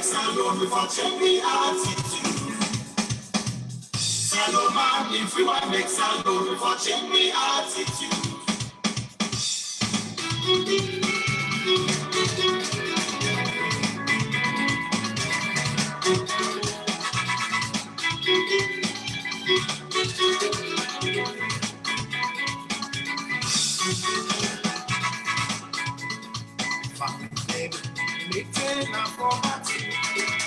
vex alone before change the attitude. Saloma, if we want vex alone before change the attitude. Maintain our poverty,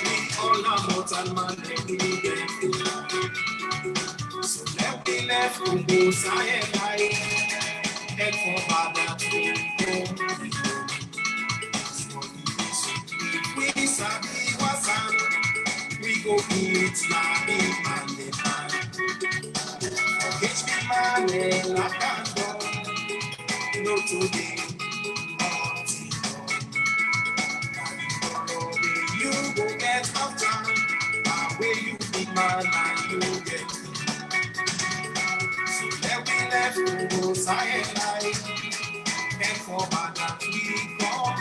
we all are mortal man, and we get it. So let me left to go silent, and for bad we go. We sabi wasan, we go eat na big man the man. HB man and la cando, no today. You go get after, where you big man and you get. So let we left to go silent, and for bad we go.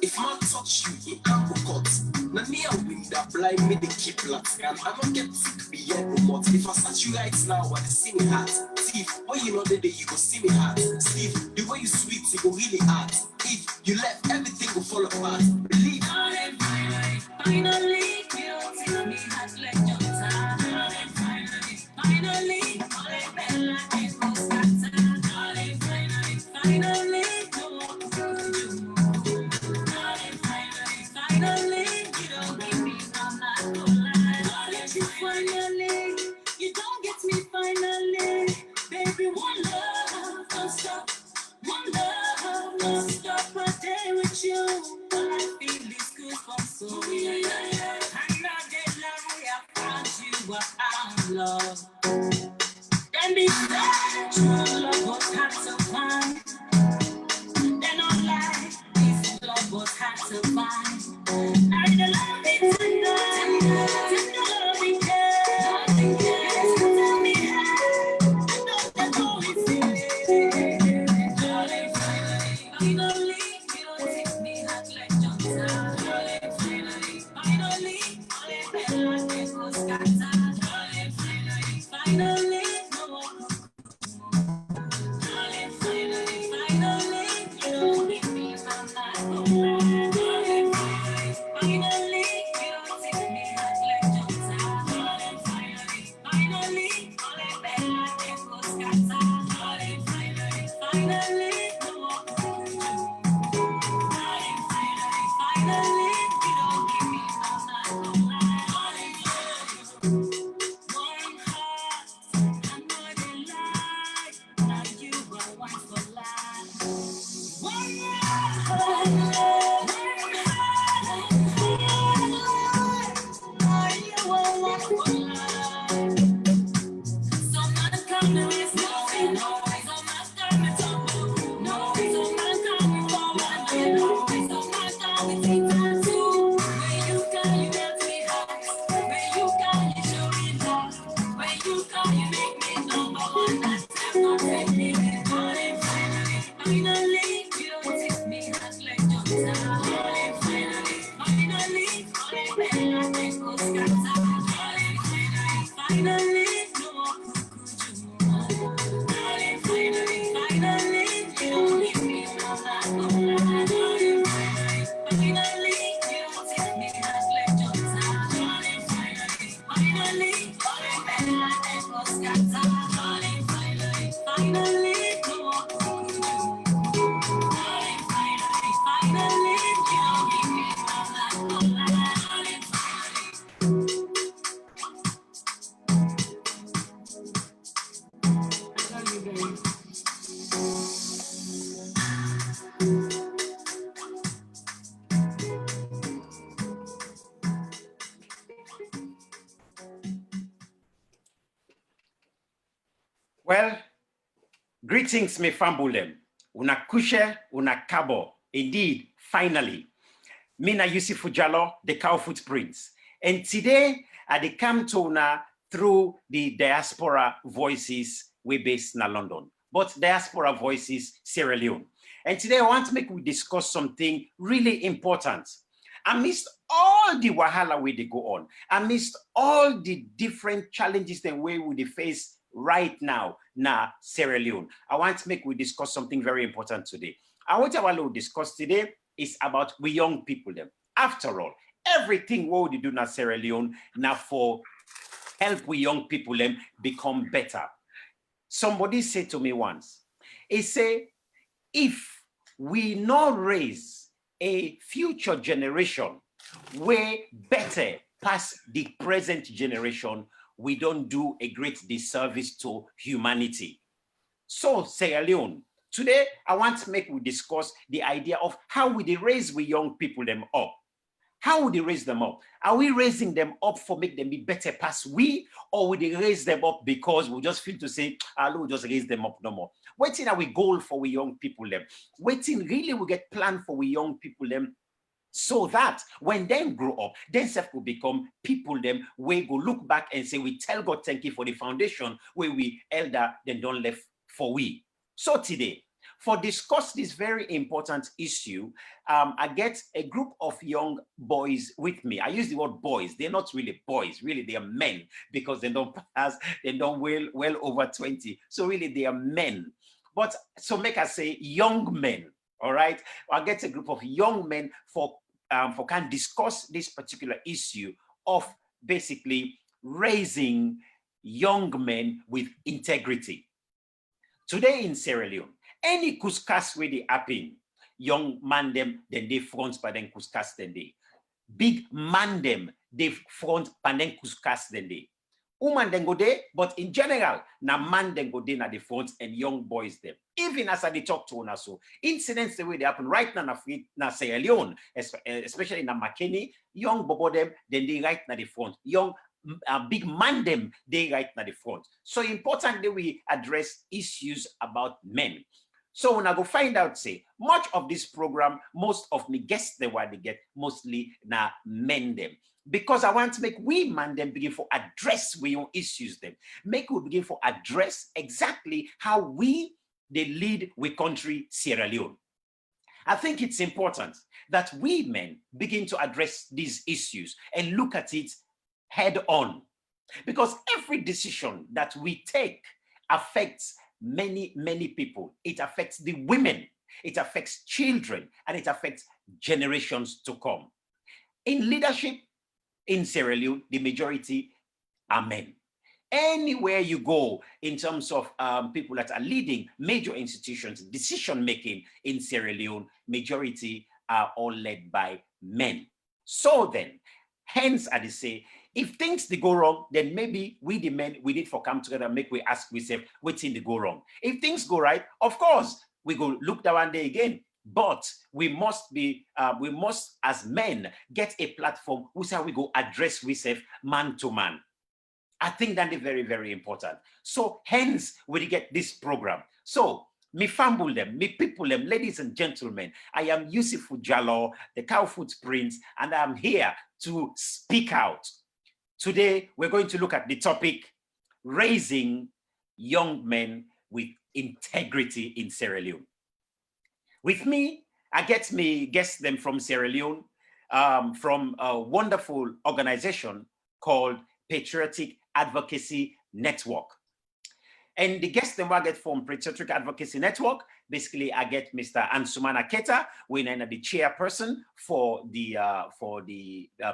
If man touch you, he can't go cut. Now me and wind that blind me, they keep blacks. And I'ma get sick beyond the month. If I start you right now, I see me hard. Steve, when you know the day, you go see me hard. Steve, the way you sweet, you go really hard. If you left, everything will fall apart. Believe. Finally, you take me hard like your time. Finally, all I felt like it was that time. Finally, finally, you don't give me I'm not gonna lie. Finally, you don't get me finally. Baby, one love, don't stop. One love, don't stop a day with you. All I feel is good from so yeah. And now that love, I found you, I'm love. Then be that true love was hard to find. Then all life, this love was hard to find. I love it tender love it care. Yes, tell me how. I don't know it's it. Finally, you don't take me hard like John Time. Finally, all I felt like it was scatter. Finally, no one. Finally, you don't give me my mind. Finally, you don't take me hard like John Time. Finally, all I felt like it was scatter. Finally, no one. Finally, you don't give me my mind. One heart, another life. Now you are one for life. One heart. Well, greetings, me fambulem. Una kushe, una kabo. Indeed, finally. Mina USIFU JALLOH, the cow footprints. And today, I come to una through the diaspora voices we based in London, but diaspora voices Sierra Leone. And today I want to make we discuss something really important. Amidst all the wahala we they go on, amidst all the different challenges the way we face right now, Sierra Leone, I want to make we discuss something very important today. And what I want to discuss today is about we young people them. After all, everything what we do in Sierra Leone now for help we young people them become better. Somebody said to me once, he said, if we not raise a future generation way better past the present generation, we don't do a great disservice to humanity. So, Sierra Leone, today I want to make we discuss the idea of how we raise we young people them up. How would they raise them up? Are we raising them up for make them be better past we, or would they raise them up because we just feel to say, we'll just raise them up no more? Waiting are we goal for we young people them? Waiting really we get plan for we young people them, so that when they grow up, then self will become people them we go look back and say, we tell God thank you for the foundation where we elder then don't left for we. So today, for discuss this very important issue, I get a group of young boys with me. I use the word boys. They're not really boys. Really, they are men because they don't pass, they don't well over 20. So really, they are men. But so make us say young men. All right. I get a group of young men for can discuss this particular issue of basically raising young men with integrity. Today in Sierra Leone, any kuskas where they happen, young man them, then they front by then kuskas then they. Big man them, they front by then kuskas then they. Woman then go there, but in general, na man then go there na the front and young boys them. Even as I talk to una so, incidents the way they happen right now na Sierra Leone, especially in McKinney, young bobo them, then they right na the front. Young big man them, they right na the front. So important that we address issues about men. So when I go find out, say, much of this program, most of me guests the why they get mostly na men them. Because I want to make we man them begin for address we own issues them. Make we begin for address exactly how we they lead we country Sierra Leone. I think it's important that we men begin to address these issues and look at it head on. Because every decision that we take affects many people. It affects the women, it affects children, and it affects generations to come. In leadership in Sierra Leone, the majority are men. Anywhere you go in terms of people that are leading major institutions, decision making in Sierra Leone, majority are all led by men. So then, hence I say, if things they go wrong, then maybe we the men we need for come together and make we ask ourselves what's in the go wrong. If things go right, of course we go look that one day again. But we must as men get a platform who say we go address ourselves man to man. I think that is very, very important. So hence we get this program. So me fambul them, me people them, ladies and gentlemen, I am USIFU JALLOH, the cow footprints, and I'm here to speak out. Today, we're going to look at the topic, raising young men with integrity in Sierra Leone. With me, I get me guests them from Sierra Leone, from a wonderful organization called Patriotic Advocacy Network. And the guests them I get from Patriotic Advocacy Network, basically I get Mr. Ansuma Keita, we're the chairperson for the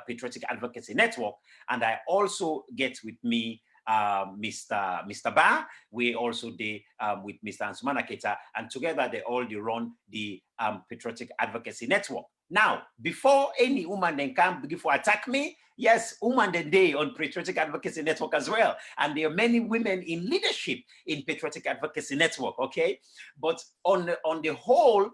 Patriotic Advocacy Network, and I also get with me Mr. Ba. We also did with Mr. Ansuma Keita, and together they all run the Patriotic Advocacy Network. Now, before any woman then can begin to attack me, yes, woman then they on Patriotic Advocacy Network as well. And there are many women in leadership in Patriotic Advocacy Network, okay? But on the whole,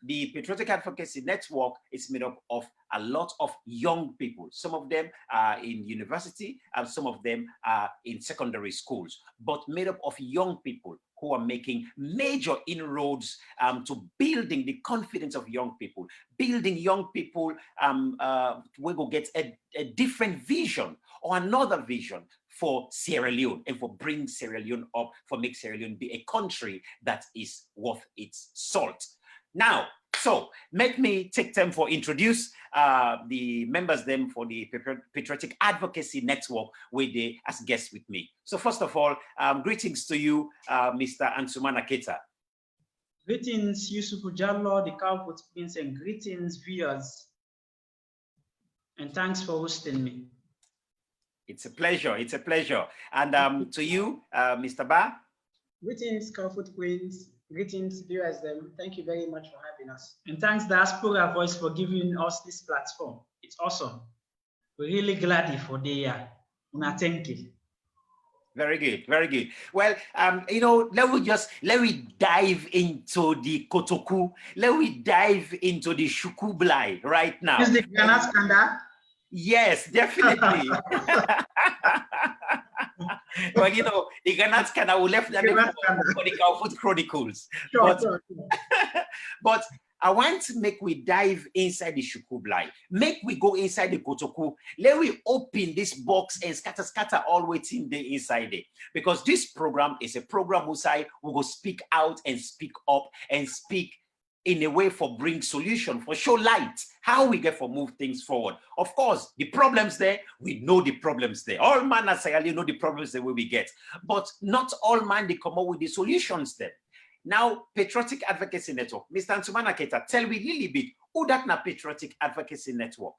the Patriotic Advocacy Network is made up of a lot of young people. Some of them are in university and some of them are in secondary schools, but made up of young people who are making major inroads to building the confidence of young people, building young people we will get a different vision or another vision for Sierra Leone and for bring Sierra Leone up, for make Sierra Leone be a country that is worth its salt. Now, so let me take time for introduce the members them for the Patriotic Advocacy Network with the as guests with me. So first of all, greetings to you, Mr. Ansuma Keita. Greetings, USIFU JALLOH, the Cow Footprints, and greetings, viewers. And thanks for hosting me. It's a pleasure. It's a pleasure. And to you, Mr. Ba. Greetings, Cow Footprints. Greetings, viewers. Thank you very much for having us. And thanks, Diaspora Voice, for giving us this platform. It's awesome. We're really glad for the year. Thank you. Very good, very good. Well, you know, let we dive into the Kotoku. Let we dive into the Shukublai right now. Is the Ghana scandal? Yes, definitely. Well, you know, the Ghana scandal, we left that for the Food Chronicles. Sure, but, but I want to make we dive inside the Shukublai. Make we go inside the Kotoku. Let we open this box and scatter all waiting there inside it. Because this program is a program who say we go speak out and speak up and speak in a way for bring solution, for show light, how we get for move things forward. Of course, the problems there, we know the problems there. All man as I know the problems that we get, but not all man they come up with the solutions there. Now, Patriotic Advocacy Network. Mr. Ansuma Keita, tell me a little bit, who that na Patriotic Advocacy Network?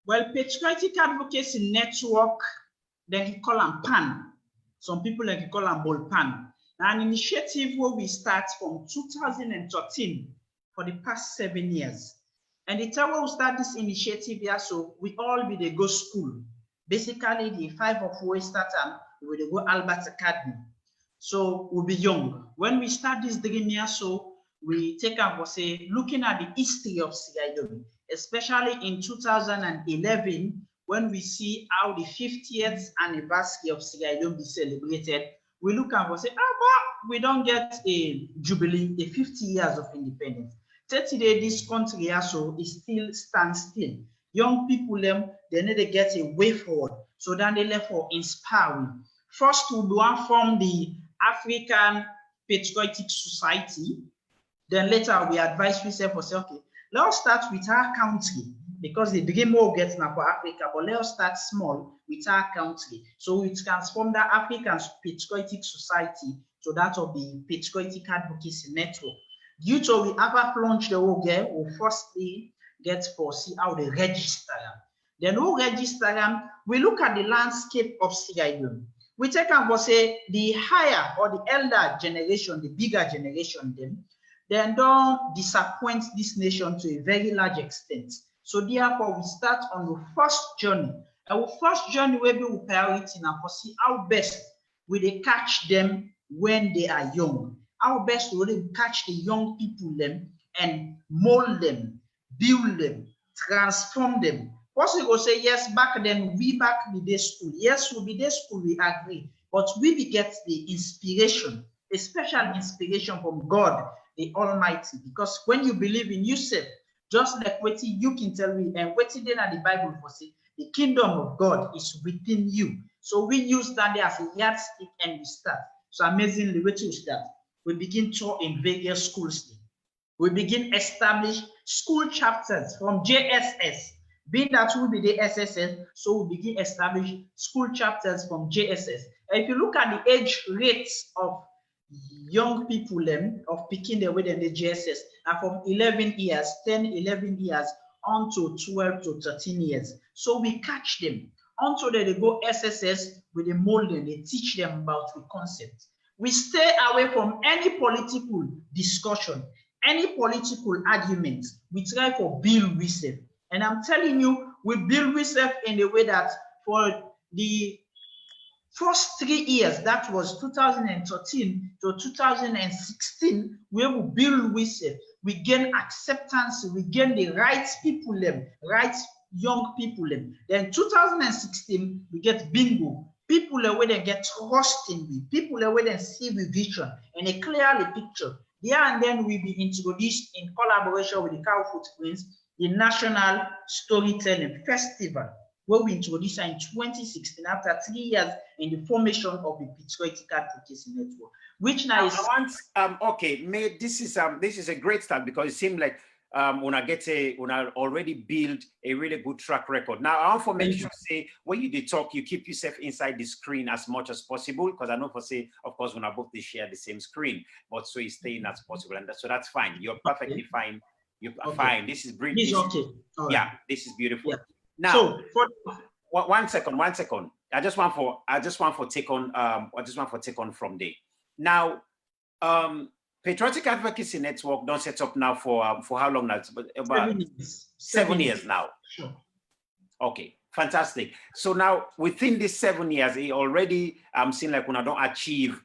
Well, Patriotic Advocacy Network, they can call them PAN. Some people they can call them Ball PAN. An initiative where we start from 2013 for the past 7 years. And the time we start this initiative here, so we all be the go school. Basically, the 5 of we start with the go Albert Academy. So we'll be young. When we start this dream here, so we take up, say, looking at the history of Sierra Leone, especially in 2011, when we see how the 50th anniversary of Sierra Leone be celebrated, we look at and say, but we don't get a jubilee, a 50 years of independence. Today, this country also is still still. Young people, they need to get a way forward. So then they left for inspiring. First, we want from the African Patriotic Society. Then later, we advise ourselves, say, okay, let's start with our country because the dream will get now for Africa, but let's start small with our country. So we transform the African Patriotic Society to that of the Patriotic Advocacy Network. Due to we ever launch the whole game, we firstly get for see how they register them. Then we register them, we look at the landscape of Sierra Leone. We take and say the higher or the elder generation, the bigger generation, then don't disappoint this nation to a very large extent. So therefore, we start on the first journey. Our first journey will be with priority now for see how best we they catch them when they are young. How best we really catch the young people them and mold them, build them, transform them. First we go say, yes, back then, we back the day school. Yes, we be day school, we agree. But we get the inspiration, a special inspiration from God, the Almighty. Because when you believe in yourself, just like what you can tell me, and what in the Bible for say, the kingdom of God is within you. So we use that as a yardstick and we start. So amazingly, what you start? We begin to in various schools. We begin establish school chapters from JSS. Being that will be the SSS, so we begin establish school chapters from JSS. And if you look at the age rates of young people of picking their way in the JSS, and from 11 years, 10, 11 years, on to 12 to 13 years. So we catch them. Until they go SSS with the molding, they teach them about the concept. We stay away from any political discussion, any political argument. We try for build research. And I'm telling you, we build research in a way that for the first 3 years, that was 2013 to 2016, we will build research. we gain acceptance, we gain the right people, right young people. Then 2016, we get bingo. People where they get trust in me, people where they see the vision and a clearly picture. There and then we be introduced in collaboration with the Cow Footprints, the National Storytelling Festival, where we introduced in 2016 after 3 years in the formation of the Patriotic Advocacy Network. Which now is okay, May, this is a great start because it seems like when I already build a really good track record. Now, I want to make sure say when you talk, you keep yourself inside the screen as much as possible, because I know for say, of course, when I both share the same screen, but so it's staying as possible, and so that's fine. You're perfectly fine. You're fine. This is brilliant. This is okay. Yeah, this is beautiful. Yeah. Now, so for one second. I just want for take on from there. Now, Patriotic Advocacy Network don't set up now for how long now? About 7 years now. Sure. Okay, fantastic. So now within these 7 years, it already seems like when I don't achieve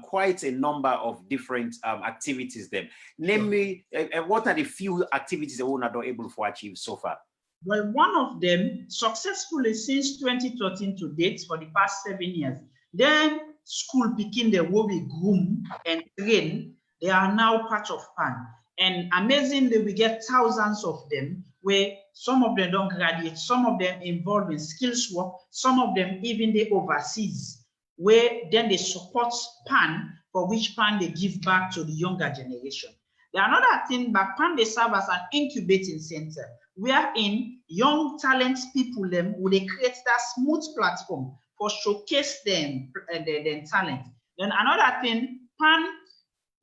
quite a number of different activities. Then, name me what are the few activities that we're not able to achieve so far? Well, one of them successfully since 2013 to date for the past 7 years. Then school picking the way we groom and train, they are now part of PAN. And amazingly, we get thousands of them where some of them don't graduate, some of them involved in skills work, some of them even they overseas, where then they support PAN, for which PAN they give back to the younger generation. The another thing, but PAN they serve as an incubating center, wherein young talent people them will they create that smooth platform for showcase them their talent. Then another thing, PAN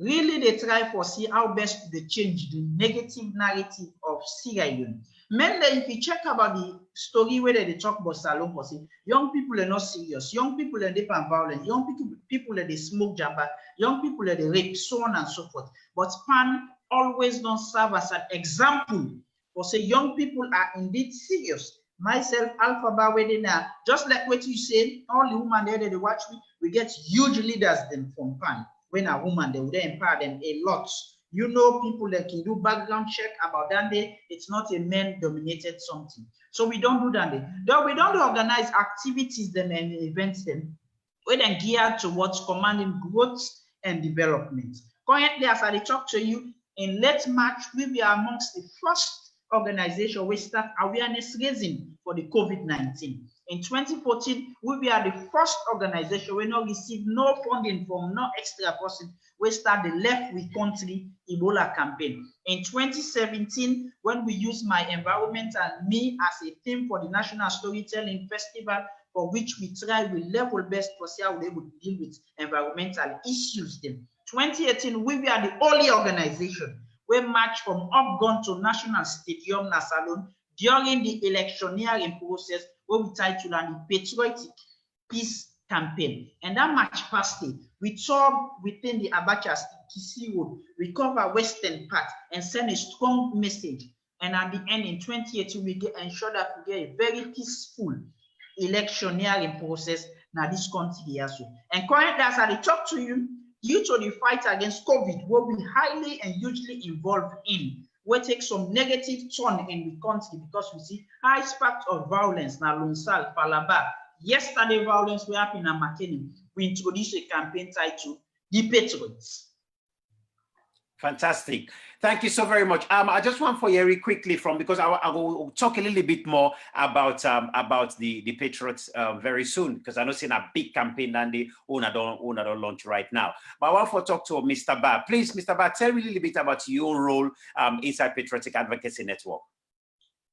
really they try for see how best they change the negative narrative of Sierra Leone. Mainly, if you check about the story where they talk about Salon for see, young people are not serious, young people are different violent, young people are they smoke jabba, young people are they rape, so on and so forth. But PAN always don't serve as an example for say young people are indeed serious. Myself, Alphaba, where they now, just like what you said, all the women there they watch me, we get huge leaders then from PAN. When a woman, they would empower them a lot. You know, people that can do background check about that day, it's not a man-dominated something. So we don't do that day. Though we don't organize activities them and events them, we then geared towards commanding growth and development. Currently, as I talk to you, in late March, we were amongst the first organization we start awareness raising for the COVID-19. In 2014, we were the first organization we not receive no funding from no extra person. We start the Left with Country Ebola campaign. In 2017, when we use my environment and me as a theme for the National Storytelling Festival, for which we try with level best to see how we able to deal with environmental issues. Then 2018, we were the only organization we march from Upgun to National Stadium Nasalon during the electioneering process where we titled the Patriotic Peace Campaign. And that march past it, we tour within the Abacha Kisi Road, we cover western part and send a strong message. And at the end in 2018, we ensure that we get a very peaceful electioneering process now this country also. And currently, as I talk to you, due to the fight against COVID, what we highly and hugely involved in, we take some negative turn in the country because we see high spikes of violence now Lunsal, Falaba. Yesterday, violence we happened in McKinney. We introduced a campaign titled The Patriots. Fantastic. Thank you so very much. I just want for Yeri quickly because I will talk a little bit more about the Patriots very soon, because I know it's in a big campaign and the owner don't launch right now. But I want to talk to Mr. Ba. Please, Mr. Ba, tell me a little bit about your role inside Patriotic Advocacy Network.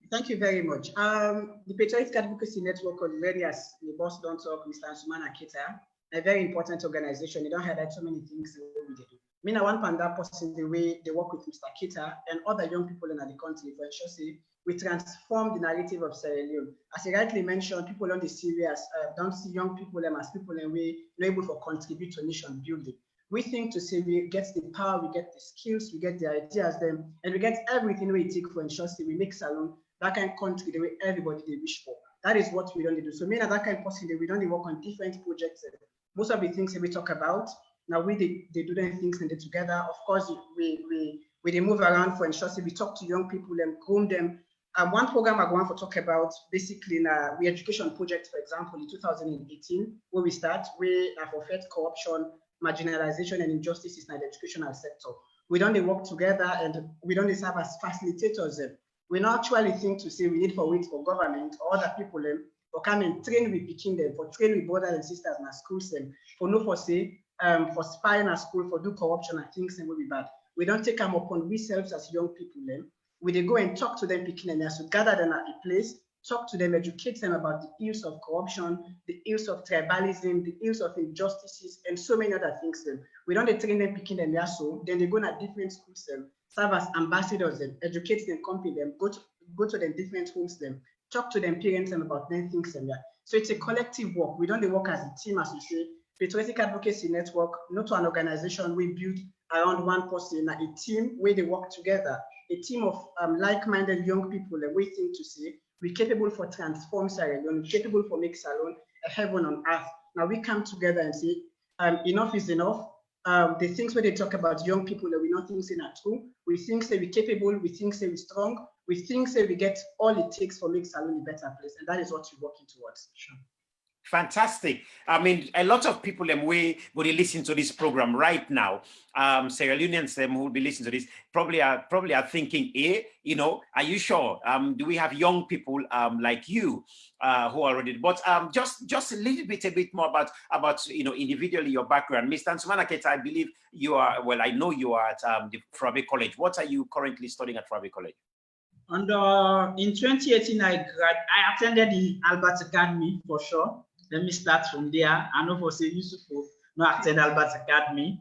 Thank you very much. The Patriotic Advocacy Network, already as the boss don't talk, Mr. Ansuma and Keita, a very important organization. They don't highlight so many things we do. Me na one panda person the way they work with Mr. Keita and other young people in the country for ensure say we transform the narrative of Sierra Leone. As he rightly mentioned, people on the serious don't see young people as people and we are able to contribute to nation building. We think to say we get the power, we get the skills, we get the ideas them, and we get everything we take for ensure say we make Salon that kind of country the way everybody they wish for. That is what we don't do. So me and that kind of person we don't work on different projects. Most of the things that we talk about. Now they do their things and they together. Of course, we We move around for ensure we talk to young people and groom them. One program I want to talk about basically in we education project, for example, in 2018, where we start, we have offended corruption, marginalization, and injustices in the educational sector. We don't work together and we don't serve as facilitators. We not actually think to say we need for wait for government or other people for come and train with picking them, for train with brothers and sisters in our schools, for no for say, for spy in our school, for do corruption and things and will be bad. We don't take them upon ourselves as young people. We go and talk to them, picking them, so gather them at a place, talk to them, educate them about the ills of corruption, the ills of tribalism, the ills of injustices, and so many other things. We don't train them, picking them, so then they go to different schools, serve as ambassadors, educate them, company them, go to them different homes, talk to them parents about them things. So it's a collective work. We don't work as a team, as you say. Patriotic Advocacy Network, not an organization we build around one person, a team where they work together, a team of like-minded young people, and we think to say, we're capable for transform Sierra Leone, we're capable for make Salon a heaven on earth. Now we come together and say, enough is enough. The things where they talk about young people that we not think say are true. We think say we're capable, we think say we're strong, we think say we get all it takes for make Salon a better place, and that is what we're working towards. Sure. Fantastic. I mean, a lot of people will listen to this program right now. Sierra Leoneans who will be listening to this probably are thinking, are you sure? Do we have young people like you who are already? But just a little bit more about individually your background. Mr. Ansuma, I believe you are. Well, I know you are at the Frabe College. What are you currently studying at Frabe College? And in 2018, I attended the Albert Academy for sure. Let me start from there. I know for say USIFU not attend Albert Academy.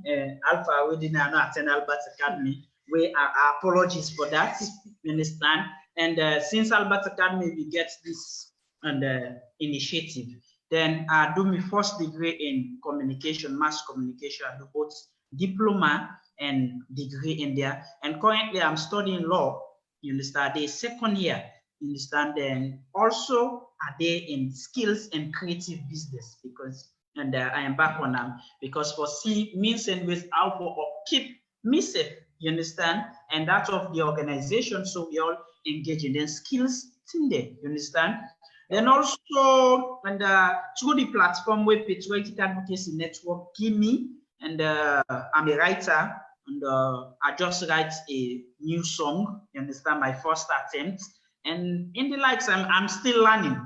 Alpha we did not attend Albert Academy. We are apologies for that. You understand? And since Albert Academy we get this initiative, then I do my first degree in communication, mass communication. I do both diploma and degree in there. And currently I'm studying law. You understand? The second year. You understand? And also are they in skills and creative business because I am back on them because for C means and ways how for keep me safe, you understand, and that of the organization, so we all engage in the skills in there, you understand. Then also and through the platform where Patriotic Advocacy Network give me, and I'm a writer and I just write a new song, you understand, my first attempt. And in the likes, I'm still learning.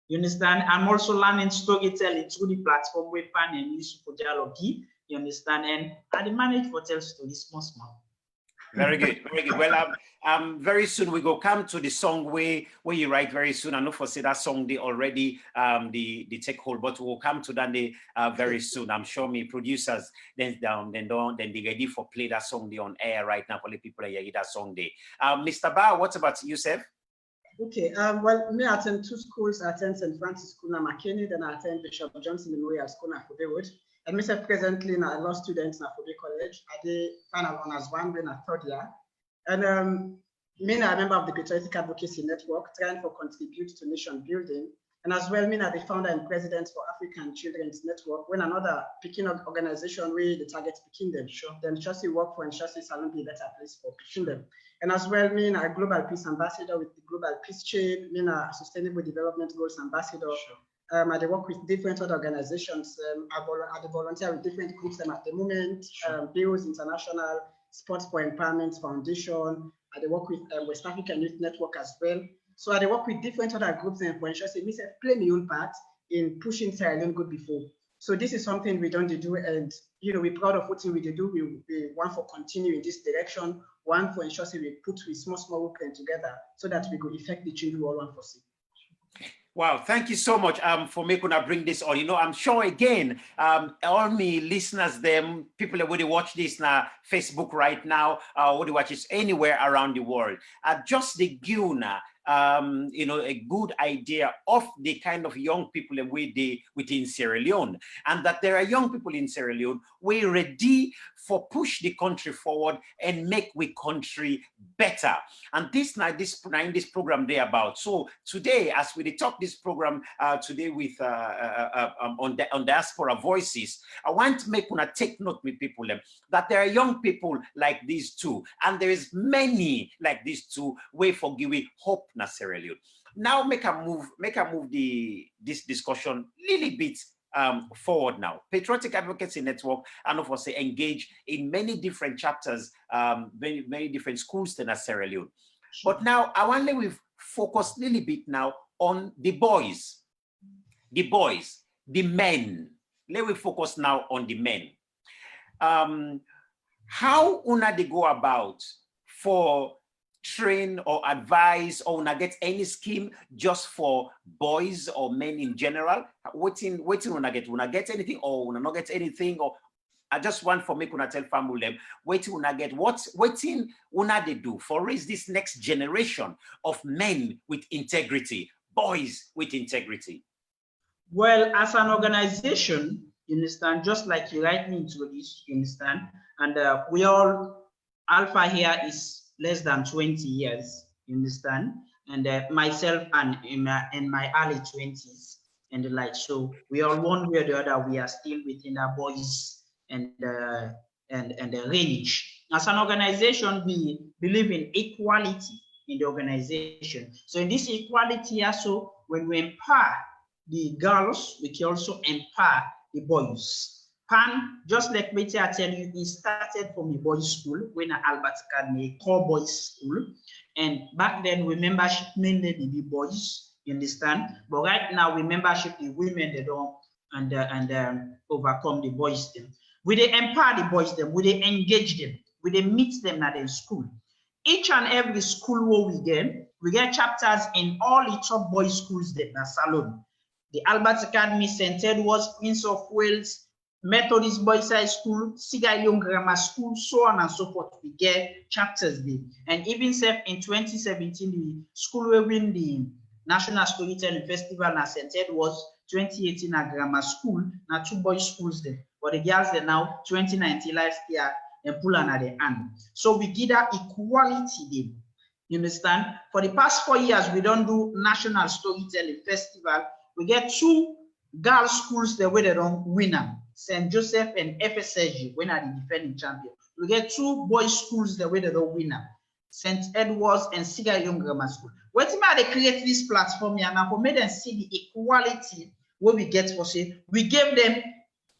You understand? I'm also learning storytelling through the platform where Pan and USIFU JALLOH, you understand? And I manage for tell stories small. Very good, very good. Well, very soon we go come to the song where you write very soon. I know for say that song they already the take hold, but we'll come to that day very soon. I'm sure me producers then they ready for play that song they on air right now for the people that hear that song day. Mr. Ba, what about yourself? Okay, well, me I attend two schools. I attend St. Francis School in McKinney, then I attend Bishop Johnson Memorial School in Afobe Road. And myself presently a law student in Afobe College. I did final honors one when I third year. And me a member of the Patriotic Advocacy Network, trying to contribute to nation building. And as well, me the founder and president for African Children's Network, when another picking organization where the target picking them. Sure. Then Chelsea work for and Chelsea Salon be a better place for picking them. And as well, me a global peace ambassador with the Global Peace Chain, me a sustainable development goals ambassador. Sure. I work with different other organizations. I volunteer with different groups at the moment. Sure. Bills International, Sports for Empowerment Foundation. I work with West African Youth Network as well. So I work with different other groups and for ensure me play my own part in pushing Sierra Leone good before. So this is something we don't do, and we're proud of what we do. We want for continue in this direction. One for ensure we put with small work together so that we could effect the change we all want for see. Wow, thank you so much for making us bring this on. I'm sure again, all me listeners, people that would watch this now, Facebook right now, would watch this anywhere around the world. Just the Guna, you know, a good idea of the kind of young people within Sierra Leone, and that there are young people in Sierra Leone we ready for push the country forward and make we country better. And this program they about. So today, as we talk this program today with on Diaspora Voices, I want to make una take note with people that there are young people like these two, and there is many like these two way for giving hope na Sierra Leone. Now make a move this discussion little bit forward now. Patriotic Advocacy Network and of course engage in many different chapters, many different schools in Sierra Leone. But now I want to focus a little bit now on the boys, the men. Let me focus now on the men. How una they go about for train or advise or una get any scheme just for boys or men in general? Waiting una get anything or una not get anything? Or I just want for me una tell family them waiting una get waiting una they do for raise this next generation of men with integrity, boys with integrity. Well, as an organization, you understand, just like you rightly introduced, you understand, and we all, Alpha here is less than 20 years, you understand, and myself and in my early 20s and the like. So we all one way or the other, we are still within our boys and the range. As an organization, we believe in equality in the organization. So in this equality also, when we empower the girls, we can also empower the boys. Pan, just like Keita I tell you, it started from a boys' school when Albert Academy, a core boys' school. And back then, we membership mainly the boys, you understand? But right now, we membership the women, they don't and overcome the boys them. We they empower the boys them, we they engage them, we they meet them at the school. Each and every school where we get chapters in all the top boys' schools there, na Salon. The Albert Academy, St. Edward's, Prince of Wales, Methodist Boys High School, Sierra Leone Grammar School, so on and so forth. We get chapters there. And even in 2017, the school will win the National Storytelling Festival at St. Edward's, 2018 at Grammar School, now 2 boys schools there. But the girls are now 2019 last year and pull on at the end. So we give that equality there. You understand? For the past 4 years, we don't do National Storytelling Festival. We get 2 girls schools there where they don't win them. St. Joseph and FSSG when are the defending champion. We get 2 boys schools there where they don't win them. St. Edward's and Sierra Leone Grammar School. What they create this platform here now for me them see the equality what we get for say we gave them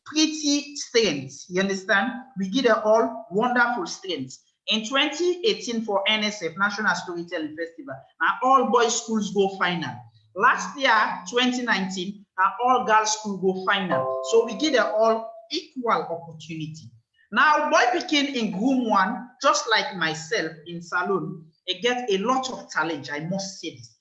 pretty strengths. You understand? We give them all wonderful strengths. In 2018 for NSF National Storytelling Festival, now all boys schools go final. Last year, 2019, all girls school go final. So we give them all equal opportunity. Now, boy picking in Groom 1, just like myself in Salon, they get a lot of challenge, I must say this.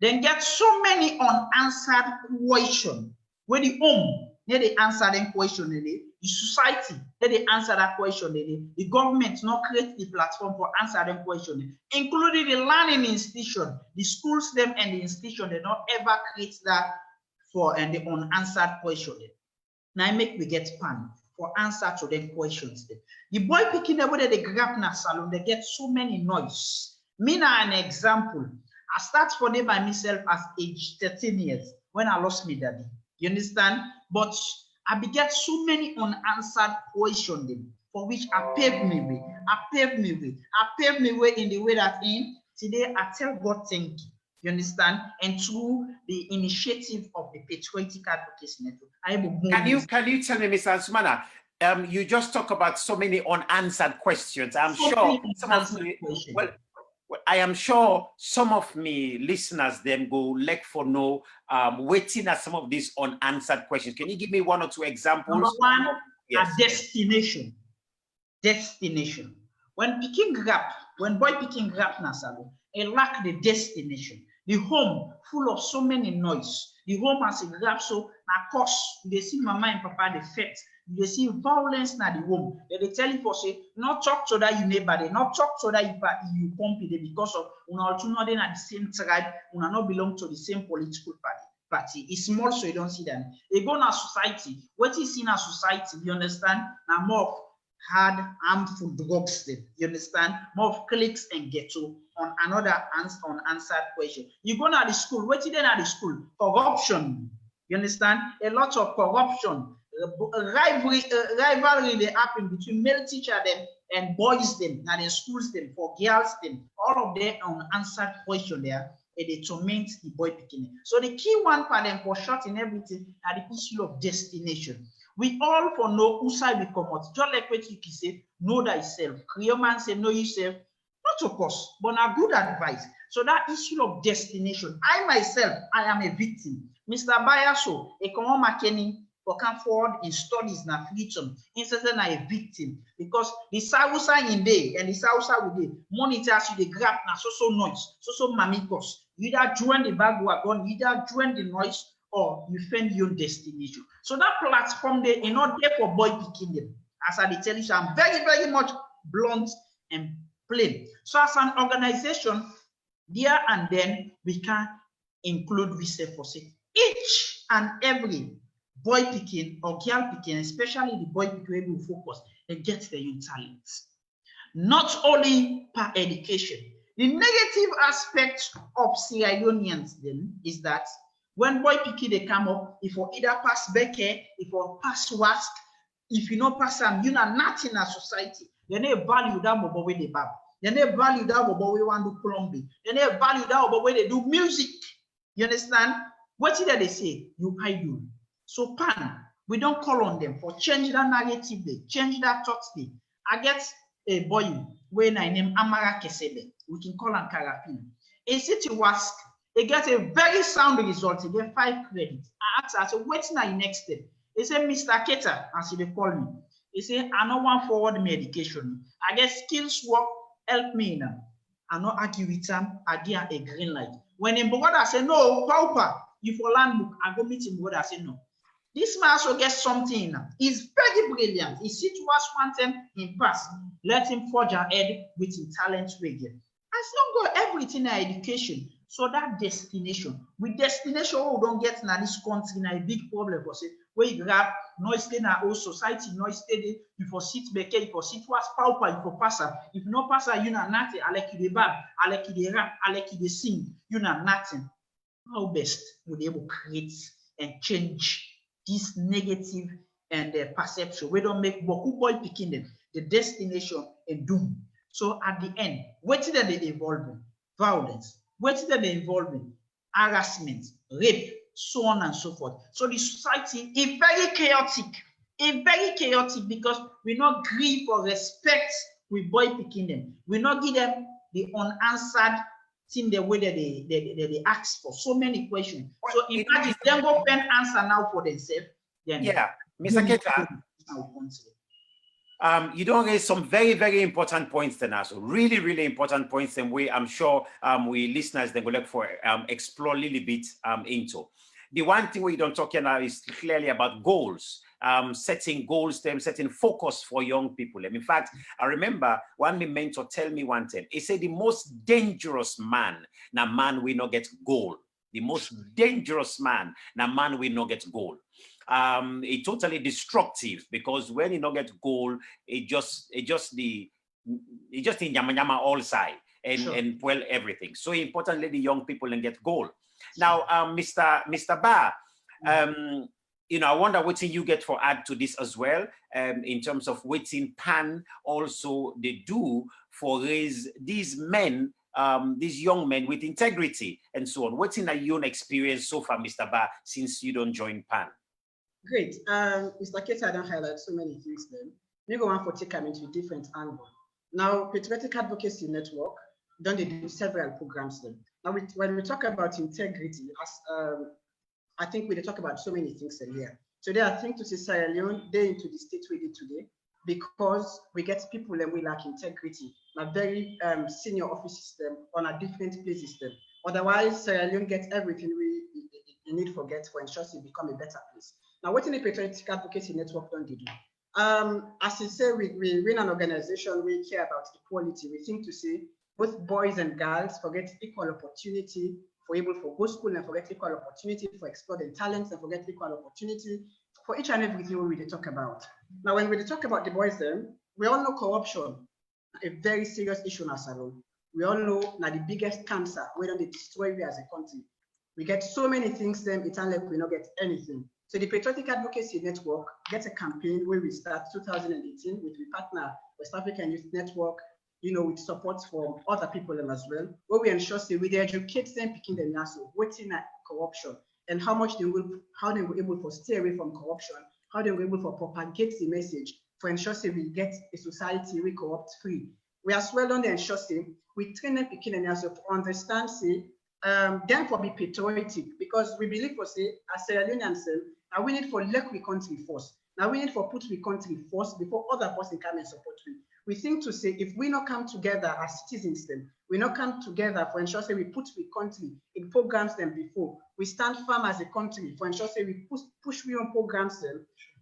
Then get so many unanswered questions. Where the home, they answer them question, the society, they answer that question, the government not create the platform for answer them question, including the learning institution, the schools them and the institution, they don't ever create that for and the unanswered question. Now make we get pan for answer to them questions. The boy picking the way they grab na salon, they get so many noise. Me now an example. I start for them by myself as age 13 years when I lost my daddy. You understand? But I beget so many unanswered questions for which I paved me way. I paved me way in the way that in today I tell God thank you. You understand? And through the initiative of the Patriotic Advocacy Network, Can you tell me, Mr. Ansuma, you just talk about so many unanswered questions. I'm sure some of me, well, I am sure some of me listeners them go like for no waiting at some of these unanswered questions. Can you give me 1 or 2 examples? Number 1, yes. A destination. Destination. When picking grab, when boy picking grab na salon, it lack the destination. The home full of so many noise. The home has a grab so na course they see mama and papa the fet you see violence na the home. They tell you for say, not talk to that you neighbor, they not talk to that you company because of una two not in the same tribe, una not belong to the same political party. It's small, so you don't see them. They go na society. What is in a society, you understand? Now more of hard, harmful drugs, them, you understand? More of cliques and ghetto on another unanswered question. You go to the school, what is then at the school? Corruption. You understand? A lot of corruption, rivalry they happen between male teacher them and boys them, and in schools them, for girls them, all of them unanswered question there, and they torment the boy picking. So the key one for them for short in everything are the issue of destination. We all for know who side we come out. Just like what you can say, know thyself. Creole man say, know yourself. Not of course, but a good advice. So that issue of destination, I myself, I am a victim. Mr. Bayaso, a common McKinney, for come forward in studies na freedom, instead of a victim, because the Sausa in day and the Sausa with the monitors you the grab na so noise, so mamikos. You either join the bag wagon, either join the noise, or you find your destination. So that platform there is not there for boy picking them. As I tell you, I'm very, very much blunt and plain. So as an organization, there and then we can include research for say each and every boy picking or girl picking, especially the boy picking will focus, they get their own talents. Not only per education. The negative aspect of Sierra Leoneans then is that when boy picking they come up, if you either pass Beke, if you pass WASC, if you not pass them, you know nothing in a society. They never value that mobile way they bab. They never value that mobile way want to Colombia. They never value that mobile way they do music. You understand? What did they say? You idol. So pan, we don't call on them for change that narrative day, change that thought day. I get a boy when I name Amara Kesebe. We can call him Karapin. A city WASC. They get a very sound result. They get 5 credits. I asked, I said, what's now your next step? He said, Mr. Keita, as they call me. He said, I don't want forward medication. I get skills work, help me now. I not argue with them, I get a green light. When in Bogota, I say, no, Paupa, you for land book, I go meet him, Bogota, I say, no. This man also gets something now. He's very brilliant. He see to us one time in pass. Let him forge ahead with his talent again. As long as everything in education. So that destination, with destination, we don't get in this country in a big problem for say, where you grab noise stay in our old society, noise stay you for sit beke, you for sit was pauper, you for passer. If no passer, you know nothing. I like you the bab, I like you the rap, I like you the sing, you know nothing. How best would they able to create and change this negative and perception? We don't make boy picking them, the destination and doom. So at the end, what did they involve in? Violence. What is they involving? Harassment, rape, so on and so forth. So the society is very chaotic. It's very chaotic because we not grieve or respect with boy picking them. We not give them the unanswered thing the way that they ask for. So many questions. So imagine them go pen answer now for themselves. Then yeah, Mr. Keita. You don't raise some very, very important points then also. Really, really important points and we I'm sure we listeners then go look for explore a little bit into. The one thing we don't talk now is clearly about goals. Setting goals, setting focus for young people. And in fact, I remember one my mentor tell me one thing. He said the most dangerous man, now man will not get goal. The most dangerous man, now man will not get goal. It's totally destructive because when you don't get goal, it just in yama all side and sure. And well everything. So importantly, the young people and get goal. Now, Mr. Ba, you know, I wonder what you get for add to this as well, in terms of what PAN also they do for raise these men, these young men with integrity and so on. What's in your own experience so far, Mr. Ba, since you don't join PAN? Great. Mr. Keita, I don't highlight so many things then. We go on for take them into different angle. Now, Patriotic Advocacy Network, don't they do several programs then. Now, when we talk about integrity, as I think we talk about so many things in here. Today, I think to say Sierra Leone, they into the state we did today because we get people and we lack integrity. A very senior office system on a different place system. Otherwise, Sierra Leone gets everything we need for ensure it become a better place. Now, what in the Patriotic Advocacy Network don't they do? As you say, we run an organization, we care about equality. We think to say both boys and girls forget equal opportunity for able for go school and forget equal opportunity for exploring talents and forget equal opportunity for each and everything we talk about. Now, when we talk about the boys, then we all know corruption, a very serious issue in our salon. We all know now the biggest cancer, we don't destroy we as a country. We get so many things, then it's unlike we not get anything. So the Patriotic Advocacy Network gets a campaign where we start 2018 with the partner West African Youth Network, with support from other people as well, where we ensure say we educate them, picking them also, waiting at corruption and how they were able to stay away from corruption, how they were able to propagate the message for ensure say we get a society we corrupt free. We as well on the ensure say we train them, picking them also to understand say then for be patriotic because we believe for say as Sierra Leoneans now we need for let we country first. Now we need for put we country first before other person come and support we. We think to say if we not come together as citizens then, we not come together for ensure say we put we country in programs them before. We stand firm as a country for ensure say we push we on programs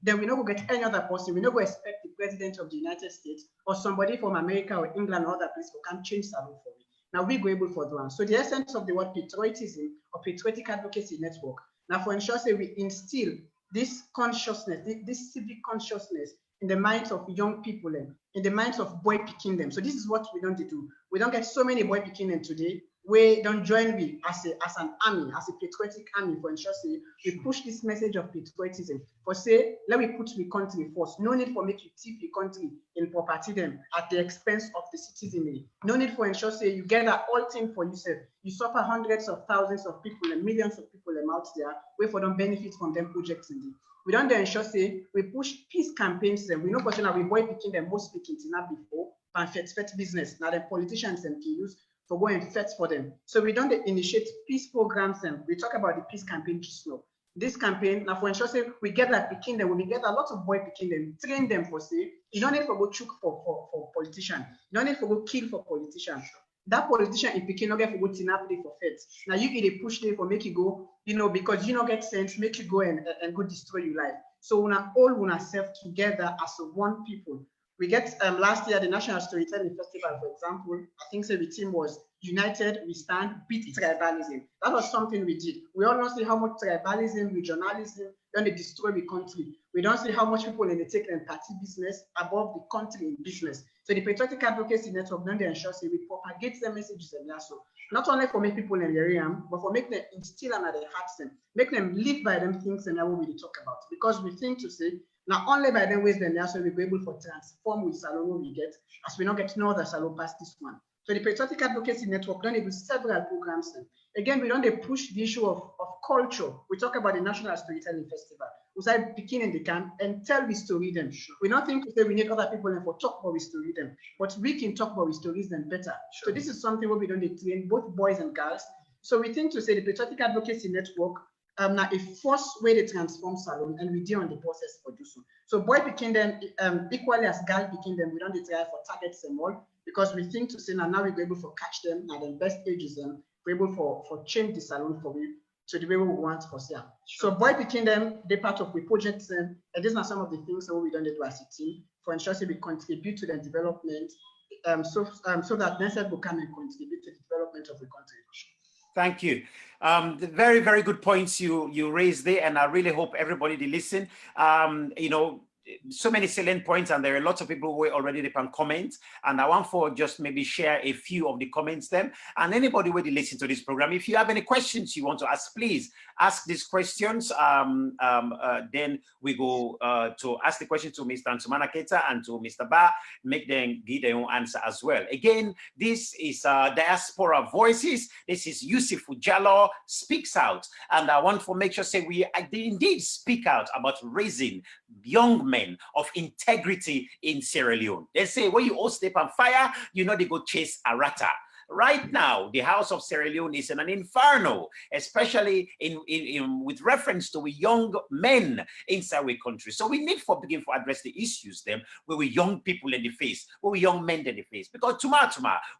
then we not go get any other person. We not go expect the president of the United States or somebody from America or England or other place who can change salon for it. Now we go able for that. So the essence of the word patriotism or Patriotic Advocacy Network. Now for ensure say we instill this consciousness, this civic consciousness in the minds of young people and in the minds of boy picking them. So this is what we don't do. We don't get so many boy picking them today. We don't join we as an army, as a patriotic army for ensure say we push this message of patriotism. For say, let me put the country first. No need for make you tip the country in property them at the expense of the citizenry. No need for ensure say you get that all thing for yourself. You suffer hundreds of thousands of people and millions of people out there where for them benefit from them projects in the. We don't ensure say we push peace campaigns them. We know question that we boy picking them most speaking to not before and fet business. Now the politicians them can use for go and fet for them. So we don't initiate peace programs them. We talk about the peace campaign just now. This campaign now for ensure say we get that picking them, we get a lot of boy picking them, train them for say you don't need for go chook for politician, you don't need for go kill for politician. That politician in Peking not get for go tinaply for feds. Now you get a push there for make you go, because you don't get sense, make you go and go destroy your life. So we all want to serve together as one people. We get last year the National Storytelling Festival, for example. I think so the team was united, we stand, beat tribalism. That was something we did. We all don't see how much tribalism, regionalism, then they destroy the country. We don't see how much people in the take and party business above the country in business. So the Patriotic Advocacy Network then they ensure say we propagate the messages and also not only for make people in the area, but for make them instill under their hearts and make them live by them things and that what we talk about. Because we think to say not only by them ways then also we be able to transform with salon we get as we not get no other salon past this one. So the Patriotic Advocacy Network done do several programs. Again, we don't push the issue of culture. We talk about the National Storytelling Festival. We start beginning the camp and tell the story them. We don't think to say we need other people and for talk about the story them, but we can talk about the stories them better. Sure. So this is something where we don't train both boys and girls. So we think to say the Patriotic Advocacy Network now a first way to transform salon and we deal on the process for do so. So boy picking them equally as girl picking them, we don't try for targets them all because we think to say now we're able to catch them at the best ages them, we're able for change the salon for we to the way we want for them. Sure. So boy picking them, they part of we projects them, and these are some of the things that we don't do as a team for ensure we contribute to the development so that next will come and contribute to the development of the country. Thank you. The very, very good points you raised there, and I really hope everybody did listen. So many salient points, and there are lots of people who already can comment, and I want for just maybe share a few of the comments then. And anybody who will listen to this program, if you have any questions you want to ask, please ask these questions. Then we go to ask the question to Mr. Ansuma Keita and to Mr. Ba, make them give their own answer as well. Again, this is Diaspora Voices. This is USIFU JALLOH Speaks Out, and I want to make sure say we indeed speak out about raising young men of integrity in Sierra Leone. They say when you all step on fire, they go chase a rata. Right now, the House of Sierra Leone is in an inferno, especially with reference to young men inside our country. So we need to begin to address the issues them where we young people in the face, where we young men in the face. Because tomorrow,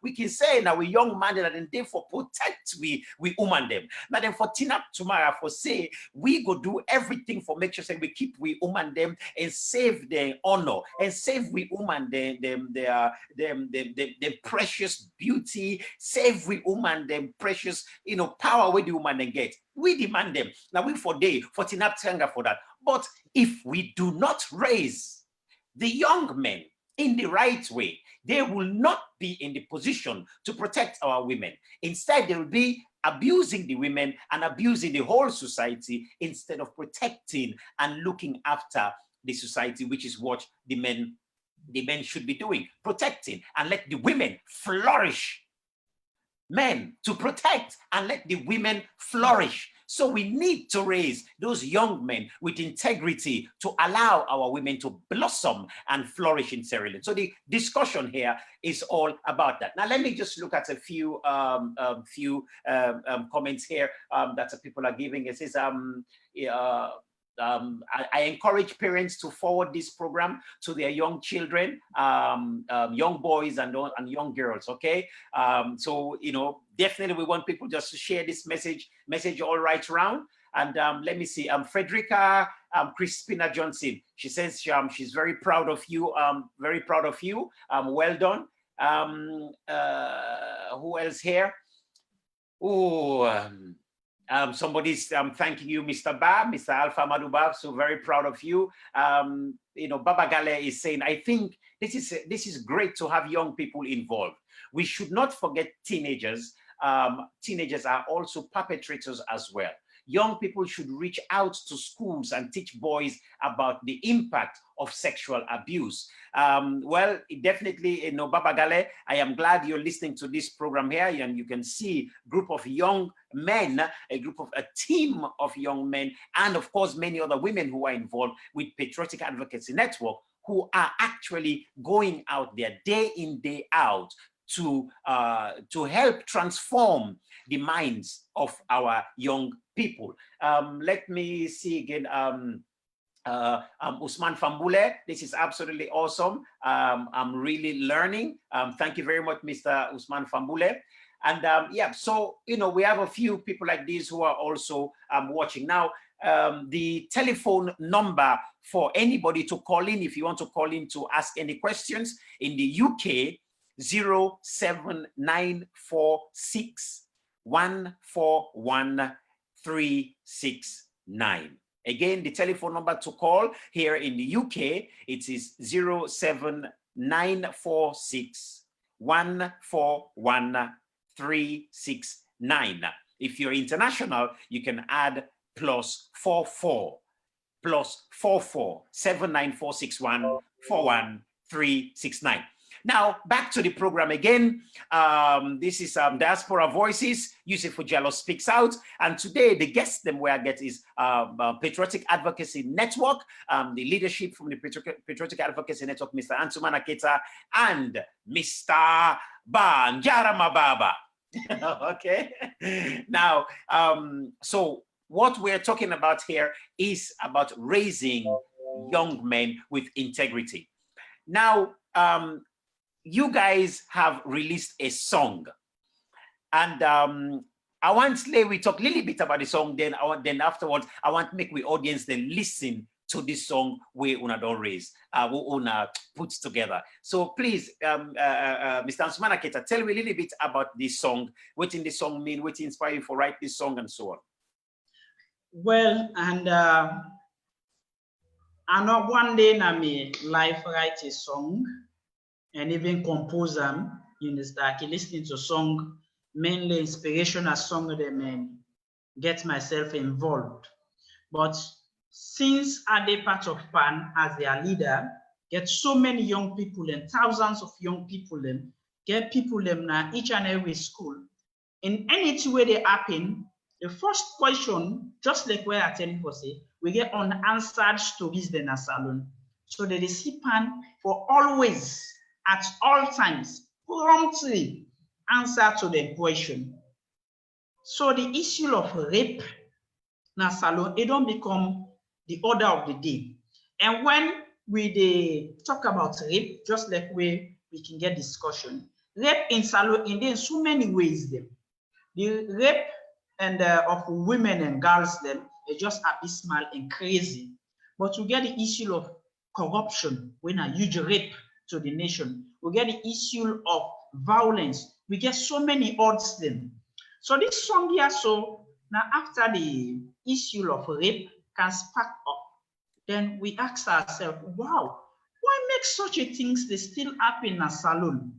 we can say now we young man that and they for protect we woman them. Now then for teen up tomorrow for say we go do everything for make sure say we keep we woman them and save their honor and save we woman their precious beauty, save we woman them precious power where the woman then get. We demand them. Now we for day for teen up for that. But if we do not raise the young men in the right way, they will not be in the position to protect our women. Instead, they will be abusing the women and abusing the whole society instead of protecting and looking after the society, which is what the men should be doing, protecting and let the women flourish. Men to protect and let the women flourish. So we need to raise those young men with integrity to allow our women to blossom and flourish in Sierra Leone. So the discussion here is all about that. Now let me just look at a few comments here that people are giving. It says I encourage parents to forward this program to their young children, young boys and young girls. Okay, so definitely we want people just to share this message all right around. And let me see, Frederica Crispina Johnson, she says she's very proud of you, very proud of you. Well done. Who else here? Oh. Somebody's thanking you, Mr. Ba, Mr. Alpha Amadu Ba, so very proud of you. Baba Gale is saying, I think this is great to have young people involved. We should not forget teenagers. Teenagers are also perpetrators as well. Young people should reach out to schools and teach boys about the impact of sexual abuse. Well, definitely, Baba Gale, I am glad you're listening to this program here, and you can see a group of young men, a team of young men, and of course, many other women who are involved with Patriotic Advocacy Network, who are actually going out there day in, day out to help transform the minds of our young people. Let me see again. Usman Fambule, this is absolutely awesome. I'm really learning. Thank you very much, Mr. Usman Fambule. And yeah, so we have a few people like these who are also watching now. The telephone number for anybody to call in, if you want to call in to ask any questions in the UK, 07946 141 369. Again, the telephone number to call here in the UK, it is 07946 141 369. If you're international, you can add +44 79461 41369. Now, back to the program again. This is Diaspora Voices, USIFU JALLOH Speaks Out. And today, the guest them where I get is Patriotic Advocacy Network, the leadership from the Patriotic Advocacy Network, Mr. Ansuma and Keita, and Mr. Banjara Mababa. Okay. Now, so what we're talking about here is about raising young men with integrity. Now, you guys have released a song, and I want we talk a little bit about the song. Then afterwards, I want to make the audience then listen to this song we una don't raise, we una puts together. So please, Mr. Ansuma and Keita, tell me a little bit about this song. What in the song mean? What inspired you for write this song and so on? Well, and I know one day na me life write a song and even compose them. You understand? Listening to song, mainly inspirational song them and get myself involved. But since I dey part of PAN as their leader, get so many young people and thousands of young people them, get people them now each and every school. In any way they happen, the first question, just like where I tell you for say, we get unanswered stories then a salon. So they see PAN for always, at all times, promptly answer to the question. So the issue of rape na salon, it don't become the order of the day. And when we talk about rape, just like we can get discussion, rape in salon in so many ways them. The rape and of women and girls them is just abysmal and crazy. But we get the issue of corruption when a huge rape to the nation. We get the issue of violence. We get so many odds then. So this song here, so now after the issue of rape can spark up, then we ask ourselves, wow, why make such a things they still happen in a salon?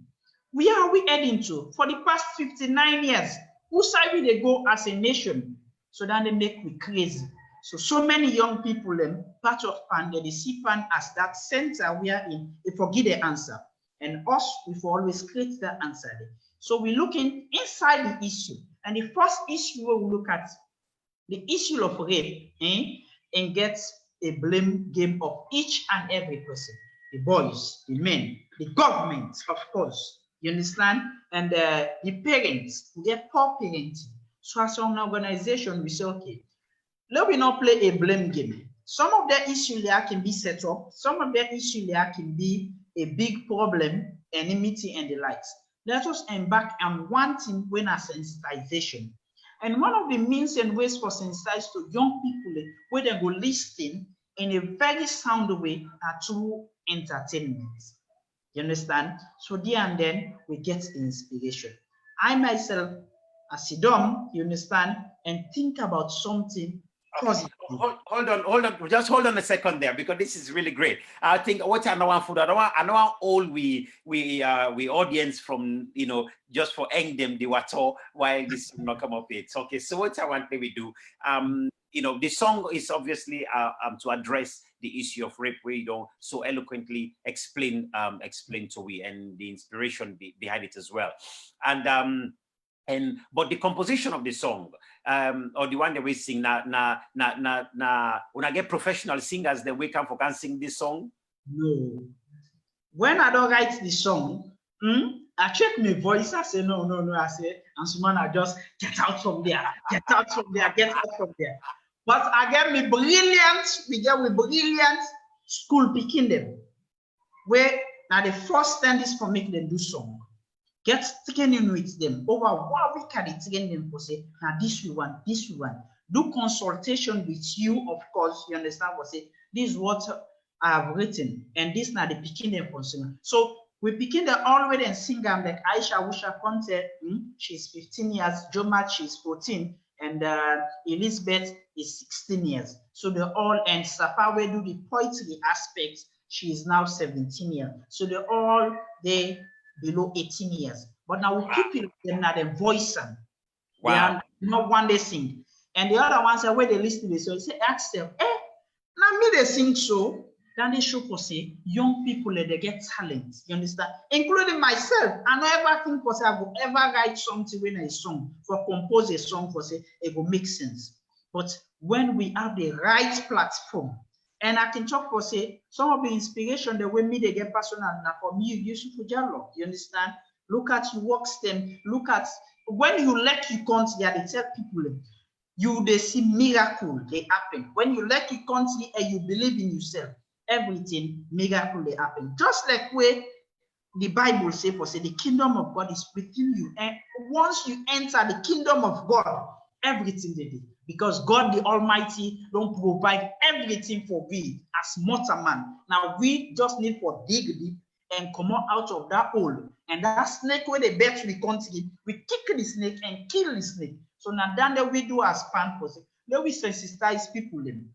Where are we heading to? For the past 59 years, who side will they go as a nation? So then they make me crazy. So many young people, part of PAN, they see PAN as that center we are in, they forget the answer. And us, we always create that answer. So we're looking inside the issue. And the first issue we look at, the issue of rape, and gets a blame game of each and every person. The boys, the men, the government, of course. You understand? And the parents, we get poor parenting. So as an organization, we say, okay, let me not play a blame game. Some of the issues there can be set up. Some of the issues there can be a big problem, enmity, and the likes. Let us embark on one thing when a sensitization. And one of the means and ways for sensitize to young people where they go listen in a very sound way are through entertainment. You understand? So there and then we get the inspiration. I myself, I sit down, you understand, and think about something positive. Hold on. Just hold on a second there, because this is really great. I think what I know food, I know all we audience from, you know, just for end them the water while this will not come up with. Okay, so what I want we do, you know, the song is obviously to address the issue of rape, where you don't so eloquently explain to we, and the inspiration behind it as well. But the composition of the song, or the one that we sing, when I get professional singers, then we come for can sing this song. No. When I don't write the song, I check my voice. I say no. I say, Ansuma, I just get out from there, get out from there. But I get me brilliant. We get with brilliant school picking them. Where now the first stand is for make them do song. Get training with them over 1 week. Can train them for say, now this we want. Do consultation with you, of course. You understand what say? This is what I have written, and this now the picking them for singing. So we picking them already and sing them like Aisha Wusha Conte, she's 15 years, Joma, she's 14, and Elizabeth is 16 years. So they all, and Safa will do the poetry aspects. She is now 17 years. So they all below 18 years. But now we people them now the voice them. Wow. They are not one they sing. And the other ones are where they listen to this. So you say, ask them, now me they sing so. Then they show for say young people they get talent. You understand? Including myself. I don't ever think for say I will ever write something when I song, for compose a song for say it will make sense. But when we have the right platform, and I can talk for say some of the inspiration that when me they get personal now for me, USIFU JALLOH. You understand? Look at your works them. Look at when you let you count there, they tell people they see miracle they happen. When you let you count and you believe in yourself, everything miracle they happen. Just like where the Bible say for say the kingdom of God is within you, and once you enter the kingdom of God, everything they do. Because God the Almighty don't provide everything for we as mortal man. Now we just need for dig deep and come out of that hole. And that snake where the bet we continue, we kick the snake and kill the snake. So now that we do as pan for let we sensitize people them.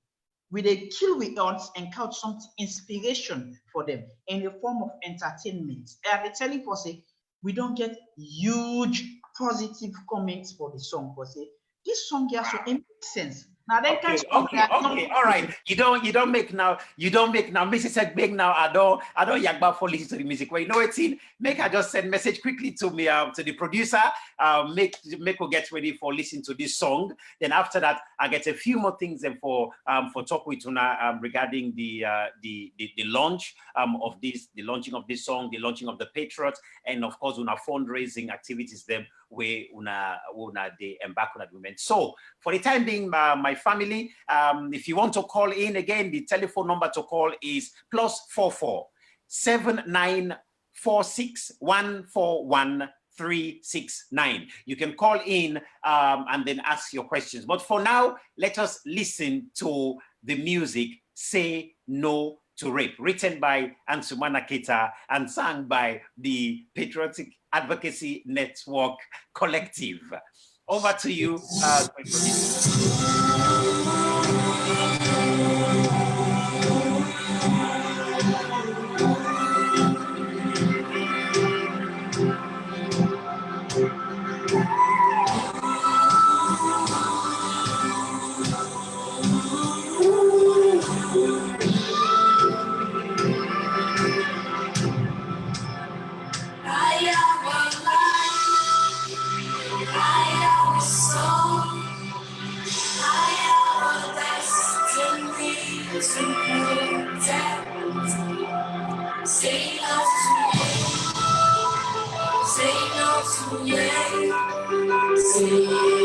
We they kill with odds and count something inspiration for them in the form of entertainment. And they tell you for say we don't get huge positive comments for the song for say. This song here, so it makes sense. Now they Okay, catch okay, all right. You don't make now. Mrs. Ekbeg now. I don't yagba for listen to the music. Well, you know it's in. Make her just send message quickly to me, to the producer. Make her get ready for listening to this song. Then after that, I get a few more things and for talk with Una regarding the launch of this, the launching of this song, the launching of the Patriots, and of course Una fundraising activities them where Una they embark on at the moment. So for the time being, my family, if you want to call in again, the telephone number to call is +44 7946 141 369. You can call in and then ask your questions. But for now, let us listen to the music Say No to Rape, written by Ansuma and Keita and sung by the Patriotic Advocacy Network Collective. Over to you, Say no to me. Say no to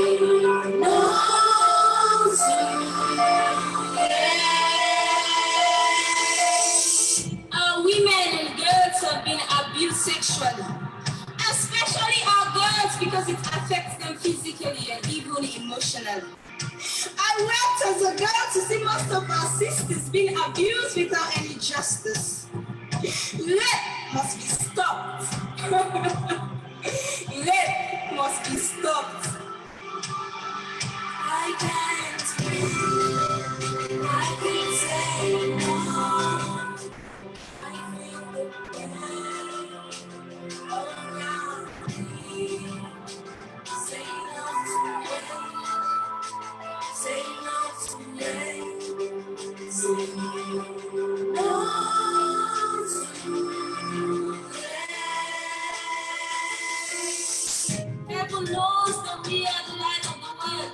women and girls have been abused sexually, especially our girls, because it affects them physically and even emotionally. I wept as a girl to see most of our sisters being abused without any justice. Rape must be stopped. Rape must be stopped. I can't breathe. I can't say no. I feel the pain around me. Say no to me. Say no to me. Say no to Heaven knows that we are the light of the world.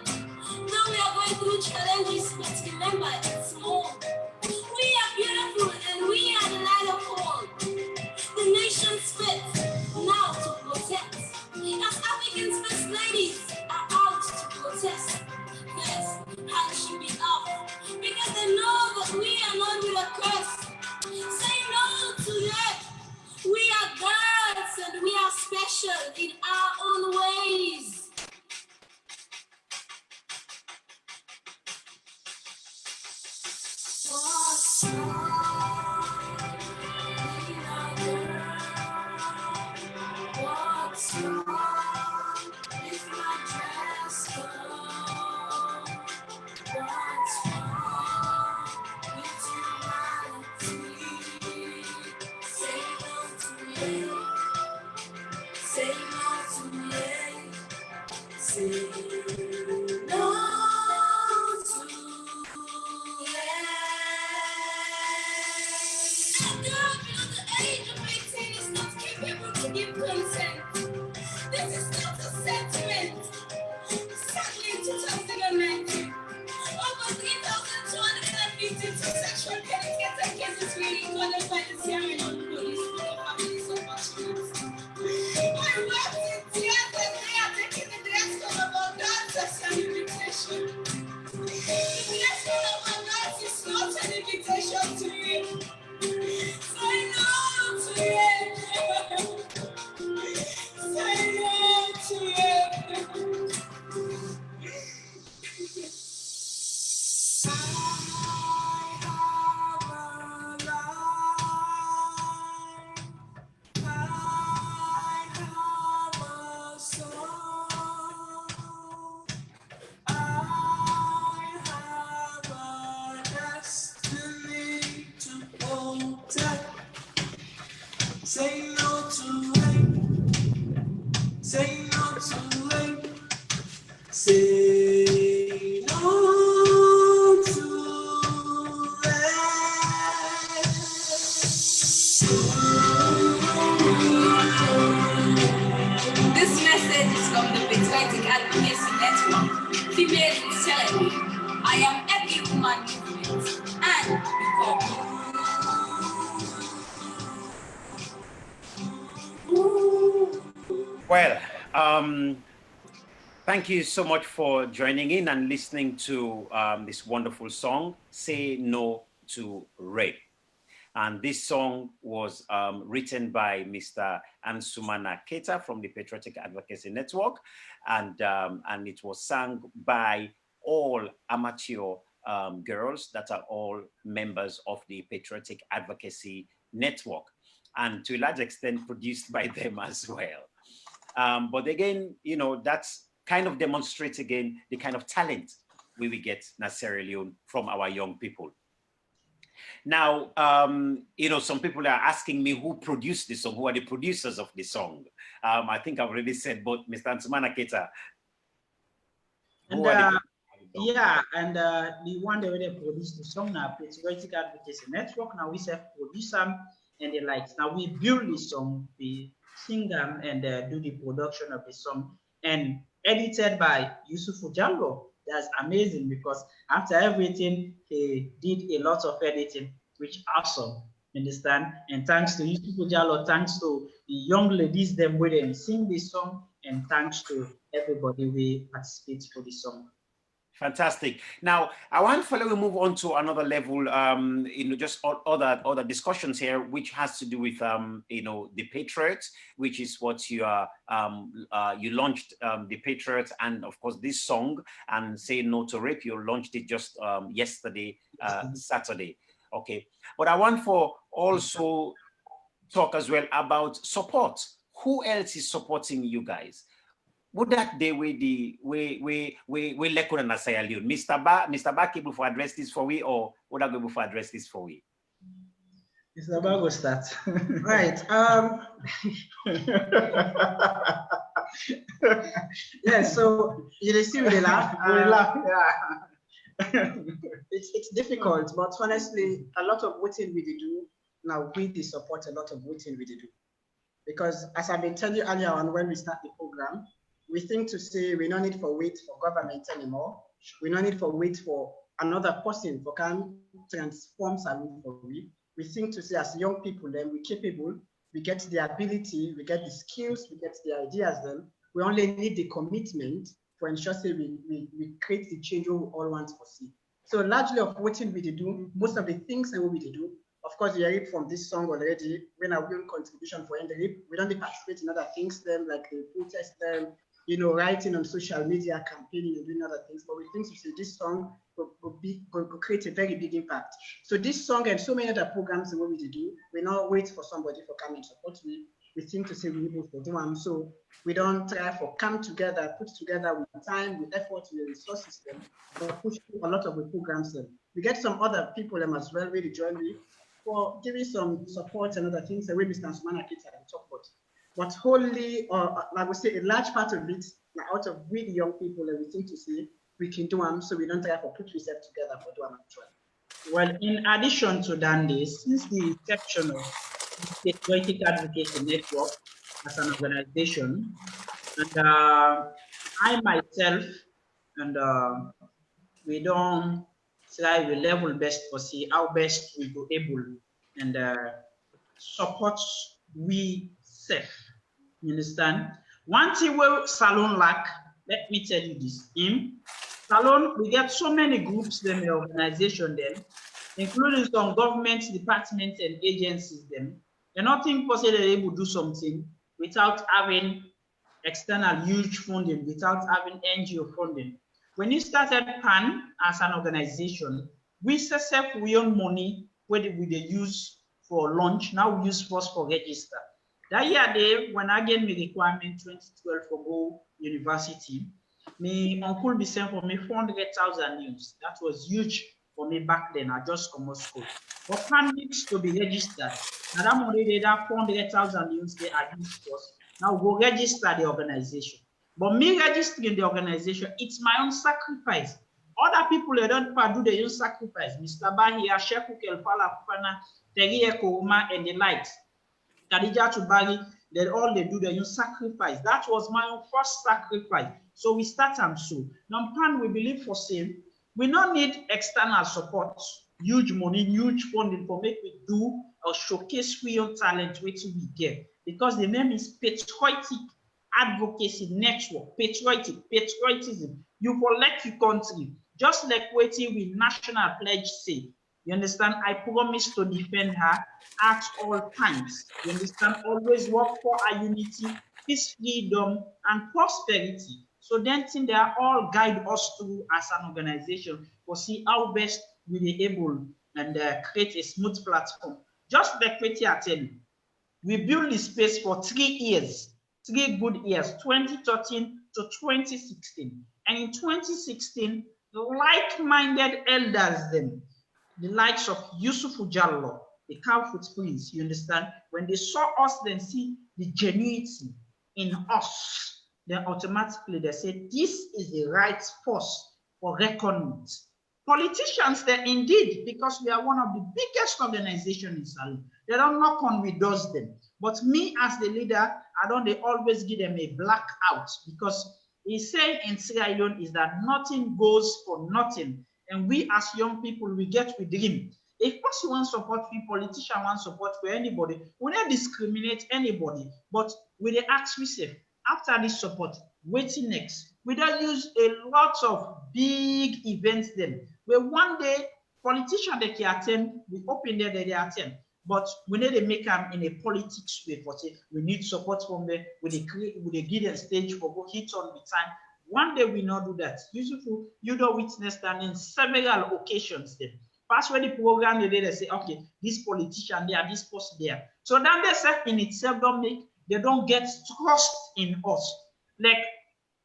Now we are going through challenges, but remember, it's small. We are beautiful and we are the light of all. The nation's fit now to protect. As African first ladies are out to protest. Yes, hands should be up because they know that we are not with a curse. Say no to that. We are gods and we are special in our own ways. What's wrong? What's wrong with my dress code? What's wrong with humanity? Say no to me. Say no to me. Say no to me. A girl below the age of 18 is not capable to give consent. This is not a sentiment. Sadly, in 2019, over 3,252 sexual penetrated cases were recorded by the Sierra Leone police for the families of Patriots. I wept in tears and they are taking the dress code of our girls as an invitation. The dress code of our girls is not an invitation to you. Say no to it. Say no to it. I have a life. I have a soul. I have a destiny to Well, thank you so much for joining in and listening to this wonderful song, Say No to Rape. And this song was written by Mr. Ansuma Keita from the Patriotic Advocacy Network, and it was sung by all amateur girls that are all members of the Patriotic Advocacy Network, and to a large extent produced by them as well. But again, you know, that's kind of demonstrates again the kind of talent we will get in Sierra Leone from our young people. Now, you know, some people are asking me who produced this song, who are the producers of the song. I think I've already said both Mr. Ansuma Keita. And yeah, and the one that they produced the song now, Patriotic Advocacy Network, now we self-produce them and the likes. Now we build the song, we sing them and do the production of the song, and edited by USIFU JALLOH. That's amazing because after everything, he did a lot of editing, which awesome. Understand? And thanks to USIFU JALLOH, thanks to the young ladies them where they sing this song, and thanks to everybody we participate for the song. Fantastic. Now, I want to move on to another level, you know, just other discussions here, which has to do with, you know, the Patriots, which is what you are, you launched the Patriots, and of course this song, and Say No to Rape, you launched it just yesterday, Saturday. Okay, but I want for also talk as well about support. Who else is supporting you guys? Would that day we let on Sierra Leone? Mr. Ba able for address this for we, or would I be able for address this for we? Mr. Ba go start. Right. Yeah, so you see with the laugh. Yeah. It's difficult, but honestly, a lot of what we do now, we support a lot of what we do. Because as I've been telling you earlier on when we start the program, we think to say we don't need for wait for government anymore. We don't need for wait for another person for can transform something for we. We think to say as young people, then we're capable, we get the ability, we get the skills, we get the ideas then. We only need the commitment for ensure say we create the change we all want to see. So largely of what we do, most of the things that we do, of course, you hear it from this song already. When our own contribution for NDRIP, we don't participate in other things, them like the protest, them, you know, writing on social media, campaigning, and doing other things. But we think to say this song will create a very big impact. So this song and so many other programs that we do, we not wait for somebody for coming support. We think to say we able to do them. So we don't try for come together, put together with time, with effort, with resources, them, but push a lot of the programs. Them. We get some other people them as well really join me for giving some support and other things that we Mr. Ansuma Keita talk about. But wholly, or I would say a large part of it, out of we the young people that we think to say we can do them, so we don't try for put ourselves together for do them actually. Well, in addition to that, since the inception of the Patriotic Advocacy Network as an organization, and I myself, and we don't try the level best for see how best we go able and support we self. You understand? One thing where Salon lack, let me tell you this. In Salon, we get so many groups, them, organization, them, including some government departments and agencies, them. And nothing possible they're able to do something without having external huge funding, without having NGO funding. When you started PAN as an organization, we set up we own money where we they use for launch. Now we use first for register. That year, Dave, when I get my requirement 2012 for go university, my uncle be sent for me 400,000 news. That was huge for me back then. I just come to school. But PAN needs to be registered. Now that money they have 400,000 news they are used first. Now go register the organization. But me registering the organization, it's my own sacrifice. Other people they don't do their own sacrifice. Mr. Bahia, Sheku Kelfala, Kupana, Terie Kouma, and the likes. Kadija Tubari, they all they do their own sacrifice. That was my own first sacrifice. So we start and so. Now, PAN, we believe for same. We don't need external support, huge money, huge funding for make we do or showcase real talent, which we get. Because the name is Patriotic Advocacy Network, patriotism. You protect your country. Just like waiting with National Pledge say. You understand? I promise to defend her at all times. You understand? Always work for our unity, peace, freedom, and prosperity. So then thing they are all guide us through as an organization to see how best we be able and create a smooth platform. Just like Keita tell you, we built the space for 3 years, 3 good years, 2013 to 2016. And in 2016, like-minded elders, them, the likes of USIFU JALLOH, the cow footprints, you understand? When they saw us, then see the genuinity in us, then automatically they said, this is the right force for reckoning. Politicians, they indeed, because we are one of the biggest organizations in Salon, they don't knock on with does them. But me as the leader, I don't they always give them a blackout, because he saying in Sierra Leone is that nothing goes for nothing. And we as young people, we get with dream. If person want support we, politician want support for anybody, we don't discriminate anybody, but we dey ask ourselves, after this support, waiting next. We don't use a lot of big events then, where one day politicians they can attend, we open there they attend. But we need to make them in a politics way. For say we need support from them. We give them stage for go hit on the time. One day we not do that. USIFU, you don't witness that in several occasions. Then pass where the program they say, okay, this politician there, this person there. So then they say in itself they don't get trust in us. Like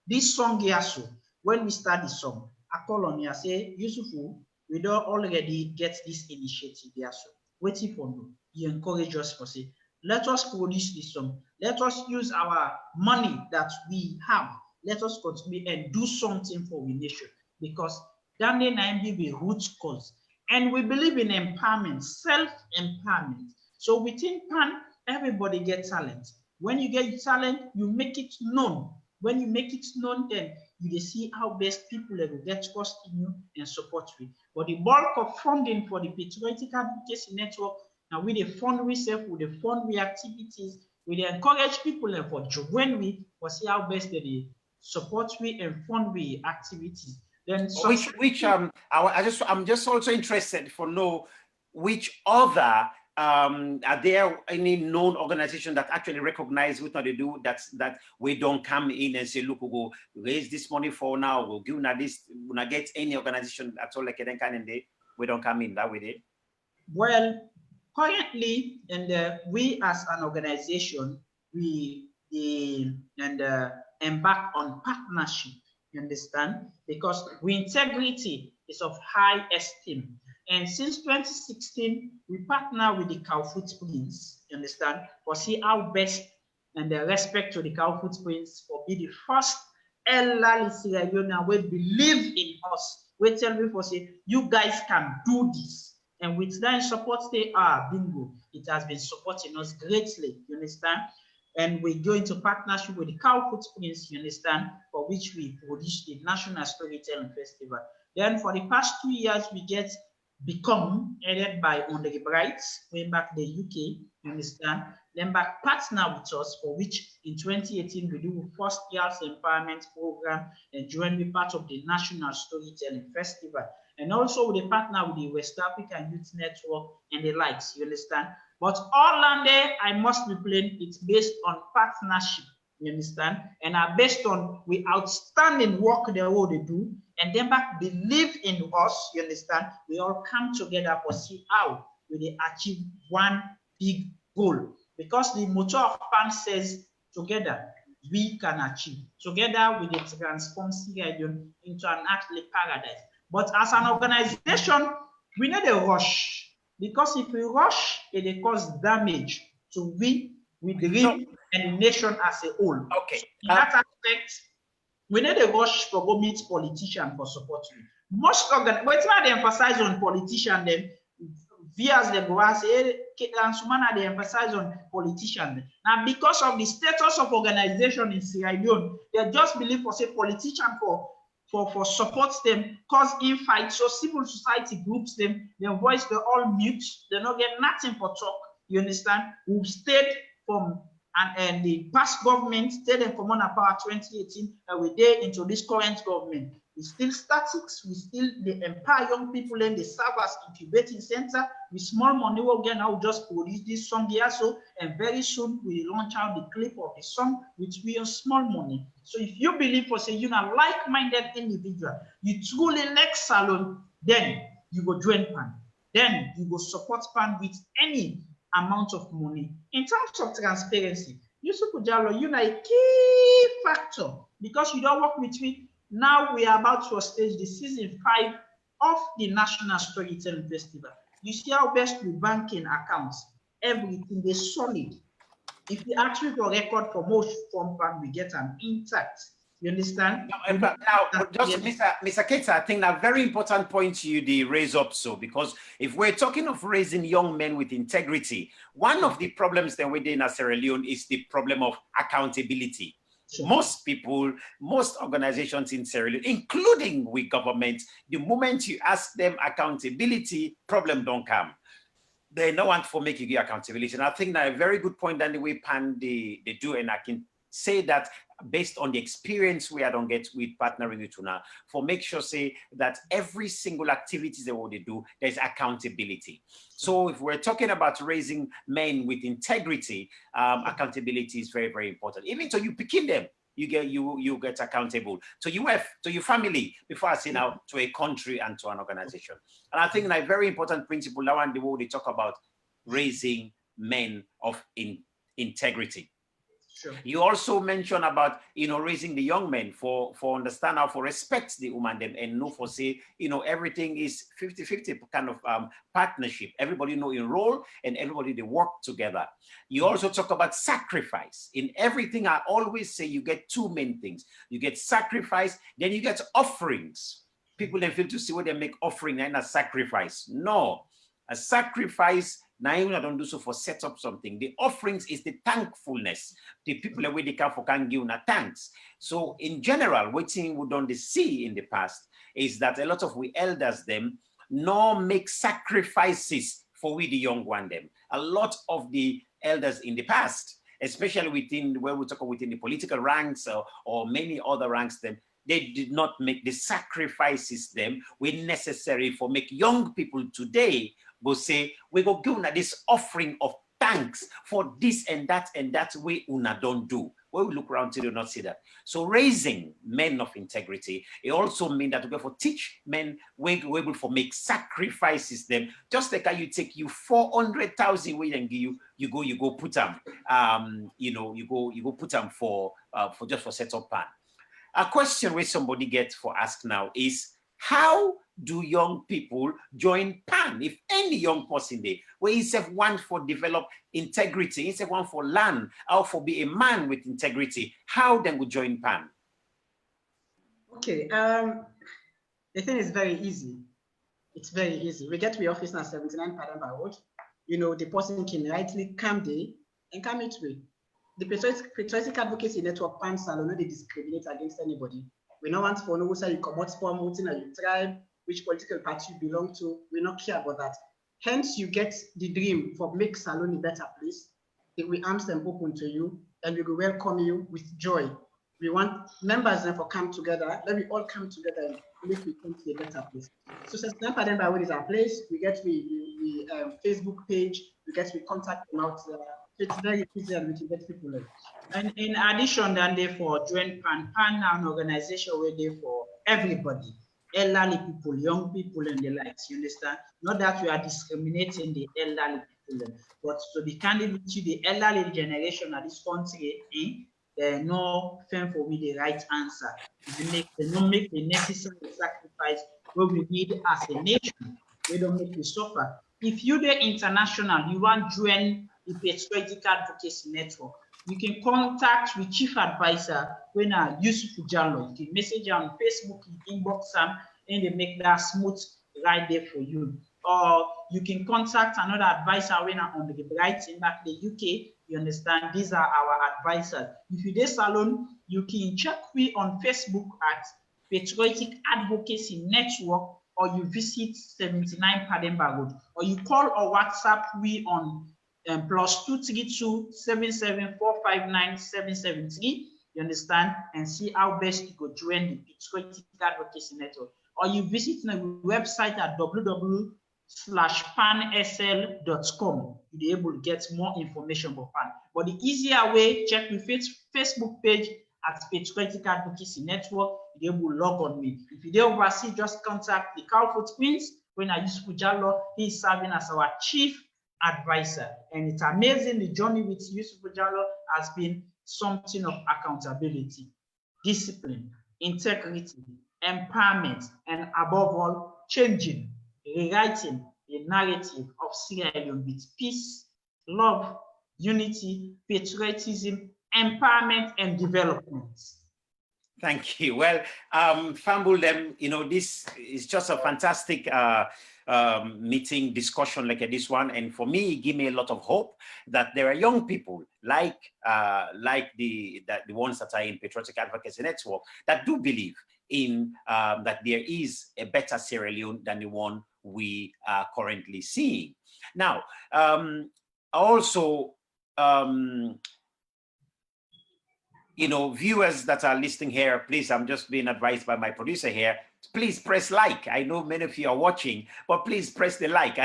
this song here, so when we start the song, I call on you, I say, USIFU, we don't already get this initiative here, so waiting for you. You encourage us for say, let us produce this song. Let us use our money that we have. Let us continue and do something for the nation, because that may be the root cause. And we believe in empowerment, self-empowerment. So within PAN, everybody gets talent. When you get talent, you make it known. When you make it known, then you see how best people will get trust in you and support you. But the bulk of funding for the Patriotic Advocacy Network, now with the fund we serve, with the fund we activities, we encourage people and for join we for see how best they support we and fund we activities. Then I'm just also interested for know which other are there any known organization that actually recognize what they do that we don't come in and say, look, we'll go raise this money for now, we'll give this, we'll not get any organization at all like we don't come in that way. Well, currently, and we as an organization, we embark on partnership, you understand? Because integrity is of high esteem. And since 2016, we partner with the cow footprints, you understand? For see how best and the respect to the cow footprints for be the first elderly Sierra Leonean will believe in us. We tell me for say, you guys can do this. And with that support, they are bingo. It has been supporting us greatly, you understand? And we go into partnership with the cow footprints, you understand, for which we produce the National Storytelling Festival. Then for the past 2 years, we get become headed by Andre Brights, way back the UK, you understand? Then back partner with us, for which in 2018 we do first girls empowerment program and join be part of the National Storytelling Festival. And also with a partner with the West African Youth Network and the likes, you understand? But all land there, I must be plain, it's based on partnership, you understand? And are based on we outstanding work they already do, and then back believe in us, you understand? We all come together for see how we achieve one big goal. Because the motto of PAN says, together we can achieve. Together we get transform Sierra Leone into an actual paradise. But as an organization, we need a rush. Because if we rush, it will cause damage to we dream and the nation as a whole. Okay. In that aspect, we need a rush for go meet politicians for support. Most organizations, they emphasize on politicians, them via the go and say, Ansuma, they emphasize on politicians. Now, because of the status of organization in Sierra Leone, they just believe for say politicians for support them, cause infight. So civil society groups them, their voice they all mute, they don't get nothing for talk. You understand? We've stayed from and the past government, State and Communal Power 2018, and we there into this current government. We still statics, we still they empower young people and they serve as incubating center with small money. We'll get now just produce this song here, so and very soon we launch out the clip of the song which we on small money. So if you believe for say you are like-minded individual, you truly like salon, then you go join PAN. Then you go support PAN with any amount of money. In terms of transparency, USIFU JALLOH, you know a key factor because you don't work with me. Now we are about to stage the season 5 of the National Storytelling Festival. You see how best we banking accounts, everything is solid. If we actually for record for most from PAN, we get them intact. You understand? Now, just Mr. Keita, I think that very important point you raise up so, because if we're talking of raising young men with integrity, one of the problems that we did in Sierra Leone is the problem of accountability. Sure. Most people, most organizations in Sierra Leone, including with government, the moment you ask them accountability, problem don't come. They don't want for making you accountability. And I think that a very good point that the way PAN they do, and I can say that based on the experience we had on get with partnering with Tuna, for make sure say that every single activities that what they do, there's accountability. So if we're talking about raising men with integrity, accountability is very, very important. Even so you picking them, you get accountable to your family, before I say now to a country and to an organization. And I think that a very important principle now and the way they talk about raising men of integrity. Sure. You also mentioned about, raising the young men for understand how for respect the woman them and know for say, everything is 50-50 kind of partnership. Everybody enroll and everybody they work together. You also talk about sacrifice. In everything, I always say you get two main things. You get sacrifice, then you get offerings. People then feel to see what they make offering and a sacrifice. No, a sacrifice. Now, I don't do so for set up something. The offerings is the thankfulness. The people that they can give na thanks. So in general, what we don't see in the past is that a lot of we elders them nor make sacrifices for we the young one them. A lot of the elders in the past, especially within where we talk within the political ranks or many other ranks them, they did not make the sacrifices them were necessary for make young people today go say, we go give una this offering of thanks for this and that way una don't do. When we look around to do not see that. So raising men of integrity, it also means that we go for teach men we able for make sacrifices them. Just like how you take you 400,000 way and give you go put them, you go put them for just for set up PAN. A question where somebody gets for ask now is, how do young people join PAN? If any young person there, where instead one for develop integrity, instead one for learn how for be a man with integrity, how then we join PAN? Okay, the thing is very easy. It's very easy. We get to the office now 79 Padamba Road. The person can rightly come there and come it way. The Patriotic Advocacy Network PAN salon, they discriminate against anybody. We don't want for no say you come out for voting or you tribe, which political party you belong to. We don't care about that. Hence, you get the dream for make salon a better place. We arms them open to you and we will welcome you with joy. We want members then for come together. Let me all come together and make we come to a better place. So since then, what is our place? We get the Facebook page. We get we contact them out there. It's very easy and we can get people in. And in addition, then they for join PAN an organization where they for everybody, elderly people, young people, and the likes. You understand? Not that we are discriminating the elderly people, but so the candidate to the elderly generation of this country, they no firm for me the right answer. They don't make the necessary sacrifice what we need as a nation. We don't make we suffer. If you're the international, you want to join the Patriotic Advocacy Network, you can contact with Chief Advisor when USIFU JALLOH. You can message on Facebook, you inbox them, and they make that smooth right there for you. Or you can contact another advisor when on the right in back the UK. You understand? These are our advisors. If you do salon, you can check me on Facebook at Patriotic Advocacy Network, or you visit 79 Pademba Road, or you call or WhatsApp me on +232 77459 773. You understand? And see how best you could join the Patriotic Advocacy Network. Or you visit the website at www.pansl.com. You'll be able to get more information about PAN. But the easier way, check the Facebook page at Patriotic Advocacy Network. You'll be able to log on me. If you don't oversee, just contact the Calfoot Prince. When USIFU JALLOH, he is serving as our chief advisor. And it's amazing, the journey with USIFU JALLOH has been something of accountability, discipline, integrity, empowerment, and above all, changing, rewriting the narrative of Sierra Leone with peace, love, unity, patriotism, empowerment, and development. Thank you. Well, Fambulem, you know, this is just a fantastic meeting, discussion like this one. And for me, it gave me a lot of hope that there are young people like the ones that are in Patriotic Advocacy Network that do believe in that there is a better Sierra Leone than the one we are currently seeing. Now, also, you know, viewers that are listening here, please, I'm just being advised by my producer here, please press like. I know many of you are watching, but please press the like.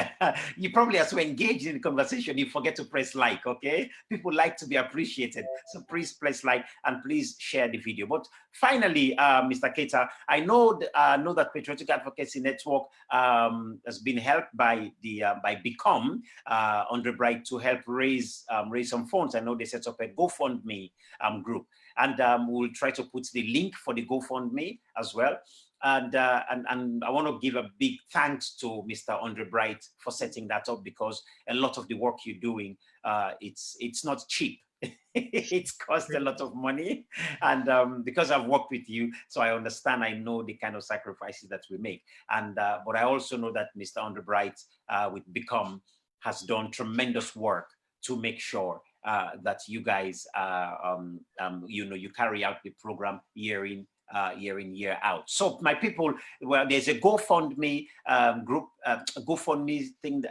You probably are so engaged in the conversation, you forget to press like, okay? People like to be appreciated. So please press like and please share the video. But finally, Mr. Keita, I know that Patriotic Advocacy Network has been helped by the by Become Andre Bright to help raise some funds. I know they set up a GoFundMe group, and we'll try to put the link for the GoFundMe as well. And I want to give a big thanks to Mr. Andre Bright for setting that up, because a lot of the work you're doing, it's not cheap. It's cost a lot of money, and because I've worked with you, so I understand, I know the kind of sacrifices that we make. And but I also know that Mr. Andre Bright with Become has done tremendous work to make sure that you guys, you know, you carry out the program year in, year out. So my people, well, there's a GoFundMe group, GoFundMe thing,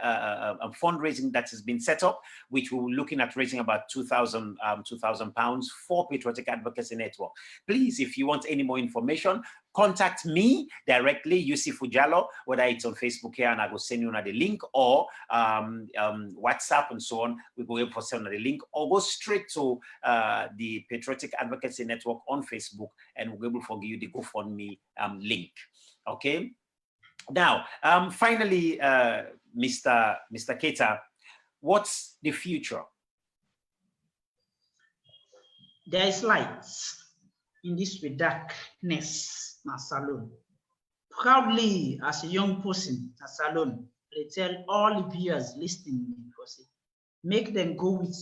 fundraising that has been set up, which we're looking at raising about £2,000 for Patriotic Advocacy Network. Please, if you want any more information, contact me directly, USIFU JALLOH, whether it's on Facebook here, and I will send you the link, or WhatsApp and so on. We go able to send the link, or go straight to the Patriotic Advocacy Network on Facebook, and we'll be able to give you the GoFundMe link. Okay. Now, finally, Mr. Keita, what's the future? There is light in this darkness, na salon. Proudly, as a young person, na salon, they tell all the viewers listening, make them go with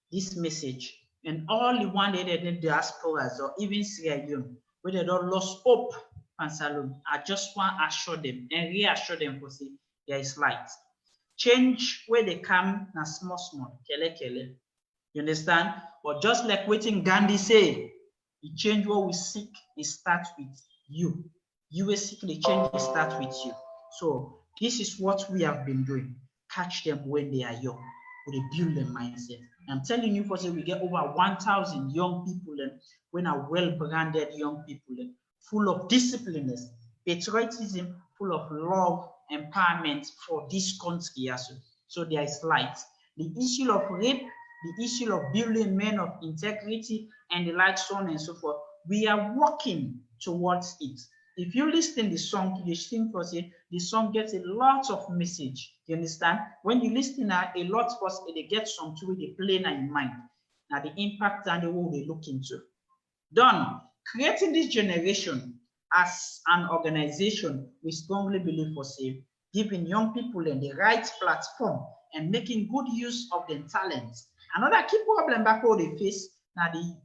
this message, and all the one that in diasporas or even Sierra Leone, where they don't lost hope and salon, I just want to assure them and reassure them, for say there is light. Change where they come, na small, kele. You understand? But just like waiting Gandhi say, the change what we seek, it starts with you. You will seek the change, it starts with you. So this is what we have been doing. Catch them when they are young, we build their mindset. I'm telling you, for we get over 1,000 young people, and when are well-branded young people, and full of discipline, patriotism, full of love, empowerment for this country also. So there is light. The issue of rape, the issue of building men of integrity, and the like, so on and so forth, we are working towards it. If you listen to the song, you think for say the song gets a lot of message. You understand? When you listen to a lot of us, they get something with the play in mind. Now the impact and the way we look into. Done. Creating this generation as an organization, we strongly believe for say giving young people in the right platform and making good use of their talents. Another key problem back all they face now the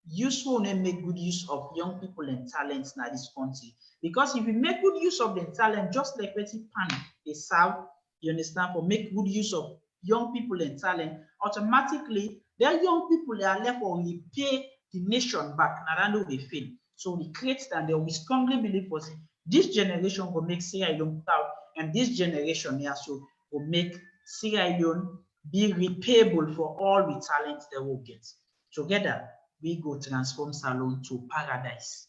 useful and make good use of young people and talents in this country. Because if you make good use of their talent, just like what pan they serve, you understand, for make good use of young people and talent, automatically their young people are left or we pay the nation back. Now they fail. So we create that we strongly believe for this generation will make Sierra Leone proud, and this generation also will make Sierra Leone be repayable for all the talent they will get. Together, we go transform Salone to paradise.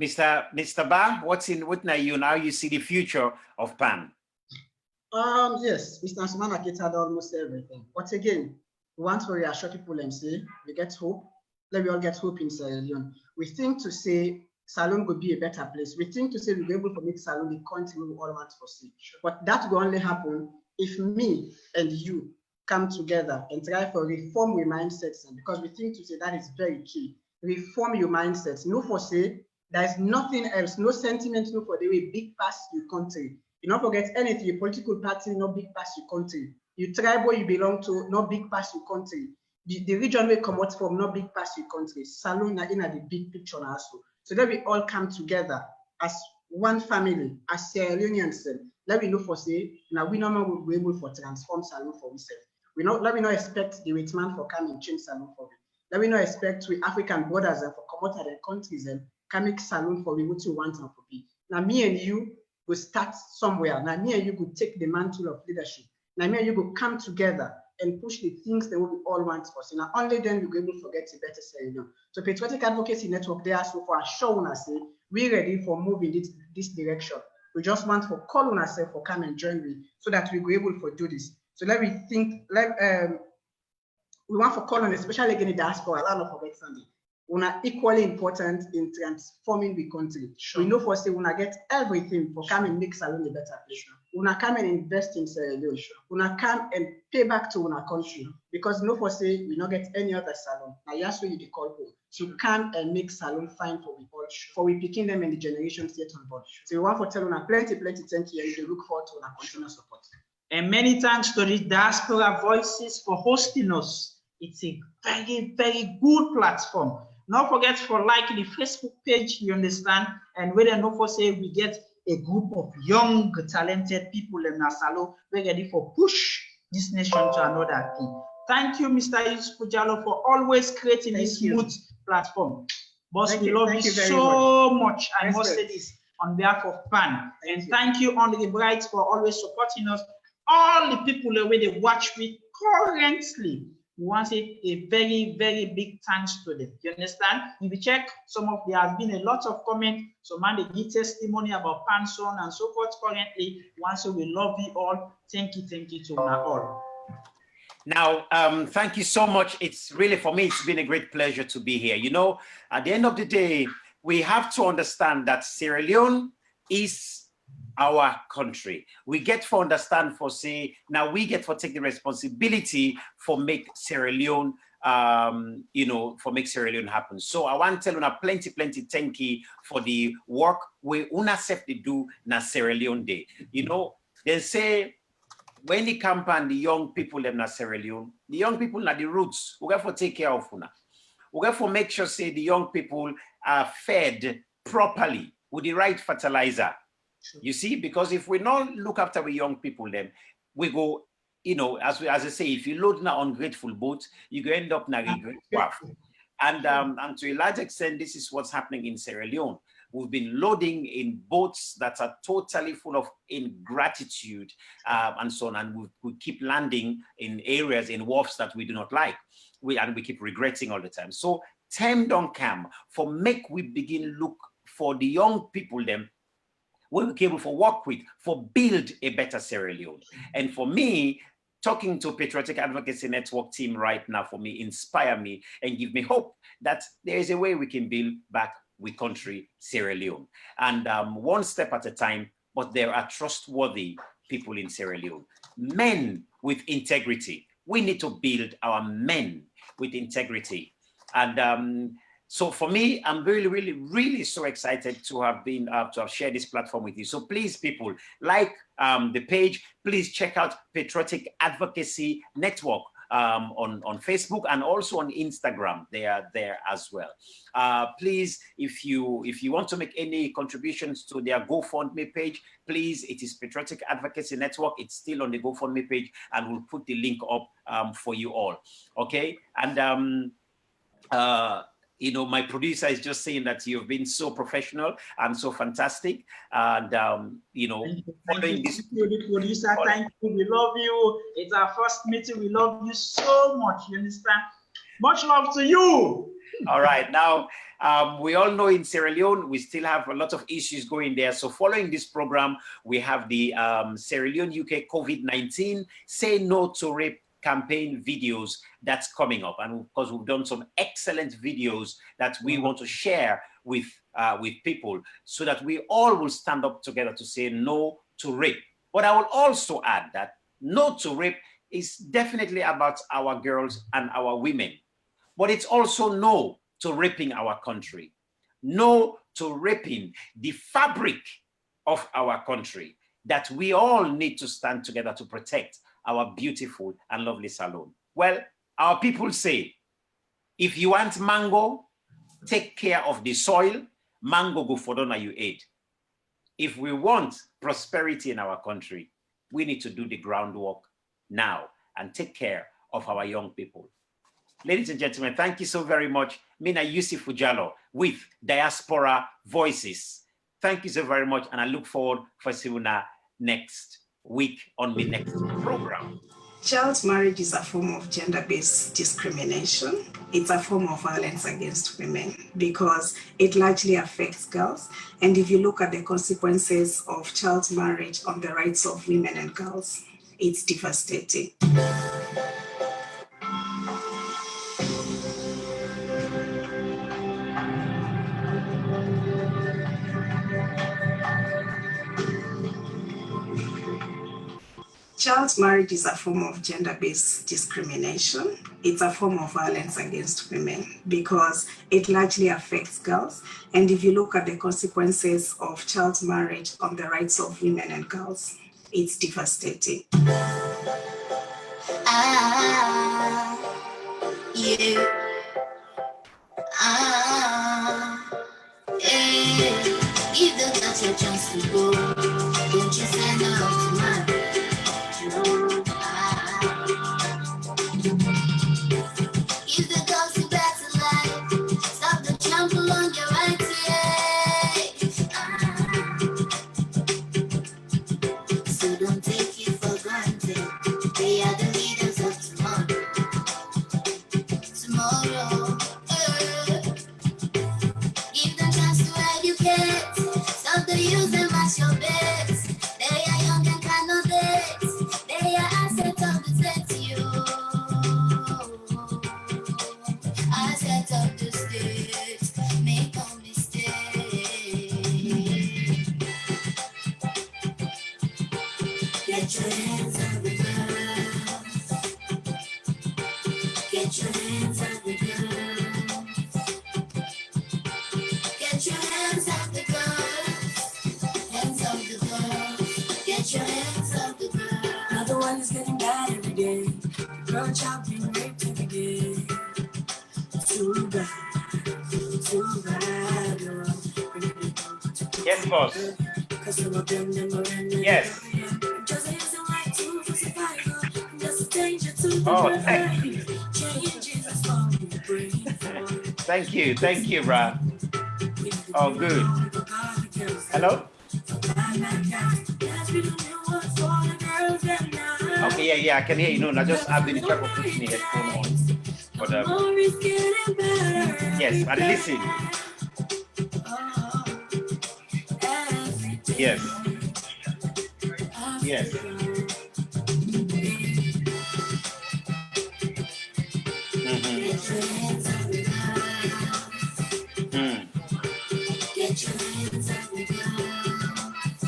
Mr. Ba, what now you see the future of PAN? Yes, Mr. Ansuma and Keita had almost everything. But again, we want to reassure people and say we get hope. Let me all get hope in Sierra Leone. We think to say Salone will be a better place. We think to say we'll be able to make Salone the country we all want to see. But that will only happen if me and you come together and try for reform your mindsets. Because we think to say that is very key. Reform your mindsets. No for say there is nothing else, no sentiment, no for the way big pass your country. You don't forget anything, your political party, no big pass your country. Your tribe where you belong to, no big pass your country. The region where you come out from, no big pass your country. Salone in the big picture also. So that we all come together as one family, as Sierra Leoneans. Let me know for say, now we normally will be able to transform Salone for ourselves. Let me not expect the rich man for coming and change Salone for me. Let me not expect we African brothers and for come out of their countries and can make Salone for me what you want and for me. Now me and you will start somewhere. Now me and you will take the mantle of leadership. Now me and you will come together and push the things that we all want for us. Now only then we'll be able to forget the better Sierra Leone. So Patriotic Advocacy Network there so far showing us say we're ready for moving this direction. We just want for call on ourselves for come and join me so that we be able to do this. So let me think, we want for call on, especially again in the diaspora, a lot of forget Sunday. We are equally important in transforming the country. Sure. We know for say we get everything for come and make Salone a better place. Sure. We come and invest in Sierra Leone. Sure. We come and pay back to our country because no for say we not get any other Salone. Now yes, we the call home. So come and make Salone fine for we all. Sure. For we picking them in the generations yet on board. Sure. So we want for tell una plenty thank you and they look forward to our continuous support. And many thanks to the Diaspora Voices for hosting us. It's a very, very good platform. Don't forget for liking the Facebook page, you understand? And whether not for say we get a group of young, talented people in Salone, we're ready for push this nation to another thing. Thank you, Mr. USIFU Jalloh, for always creating this smooth platform. Boss, we love you so much. I must say this on behalf of PAN. And thank you, Honorable Bright, for always supporting us. All the people the way they watch me currently. We want to say a very, very big thanks to them. You understand? If you check some of there has been a lot of comments. So man, they give testimony about PAN, so on and so forth currently. Once we love you all. Thank you to all. Now, thank you so much. It's really, for me, it's been a great pleasure to be here. You know, at the end of the day, we have to understand that Sierra Leone is our country. We get to understand for say, now we get to take the responsibility for make Sierra Leone, you know, for make Sierra Leone happen. So I want to tell you plenty thank you for the work we UNICEF they do na Sierra Leone Day. You know, they say when the campaign, the young people them na Sierra Leone, the young people na the roots, we got to take care of una. We got to make sure say the young people are fed properly with the right fertilizer. You see, because if we not look after our young people, then we go, you know, as I say, if you load now ungrateful boats, you go end up now regret craft. And to a large extent, this is what's happening in Sierra Leone. We've been loading in boats that are totally full of ingratitude and so on, and we keep landing in areas, in wharfs that we do not like. We keep regretting all the time. So time don't come for make we begin look for the young people them we'll be able to work with, for build a better Sierra Leone. And for me, talking to Patriotic Advocacy Network team right now, for me, inspire me and give me hope that there is a way we can build back with country Sierra Leone. And one step at a time, but there are trustworthy people in Sierra Leone. Men with integrity. We need to build our men with integrity. And so for me, I'm really so excited to have been to have shared this platform with you. So please, people, like the page. Please check out Patriotic Advocacy Network on Facebook and also on Instagram. They are there as well. Please, if you want to make any contributions to their GoFundMe page, please, it is Patriotic Advocacy Network. It's still on the GoFundMe page, and we'll put the link up for you all. Okay, and you know, my producer is just saying that you've been so professional and so fantastic. And, you know, following this. Thank you, the producer. Thank you. We love you. It's our first meeting. We love you so much. You understand? Much love to you. All right. Now, we all know in Sierra Leone, we still have a lot of issues going there. So following this program, we have the Sierra Leone UK COVID-19 Say No to Rape campaign videos that's coming up. And of course, we've done some excellent videos that we want to share with people so that we all will stand up together to say no to rape. But I will also add that no to rape is definitely about our girls and our women. But it's also no to raping our country, no to raping the fabric of our country that we all need to stand together to protect our beautiful and lovely Salone. Well, our people say, if you want mango, take care of the soil, mango go for donor you ate. If we want prosperity in our country, we need to do the groundwork now and take care of our young people. Ladies and gentlemen, thank you so very much. Mina USIFU Jalloh with Diaspora Voices. Thank you so very much, and I look forward for seeing you next week on the next program. Child marriage is a form of gender-based discrimination. It's a form of violence against women because it largely affects girls. And if you look at the consequences of child marriage on the rights of women and girls, it's devastating. Child marriage is a form of gender-based discrimination. It's a form of violence against women because it largely affects girls. And if you look at the consequences of child marriage on the rights of women and girls, it's devastating. Give the girls a chance to go. Don't you send her out to marry. Give the girls a better life. Stop the trample on your rights, So don't take it for granted. They are the leaders of tomorrow. Give them chance to educate. Stop the use them as your bets. They are young and cannot date. They are assets of the state to you. Assets of the state. Make no mistake. Get your hands on the girls. Get your hands on the girls. Get your hands on the girls. Hands on the girls. Get your hands on the girls. Another one is getting bad every day. Girl child being raped every day. Too bad, girl. Yes, boss. Yes. Oh, thank you. Thank you, brah. Oh, good. Hello? Okay, yeah, I can hear you. No, I just have been trying to put the headphone on. But yes, but listen. Yes. Yes. Get your hands on the girls.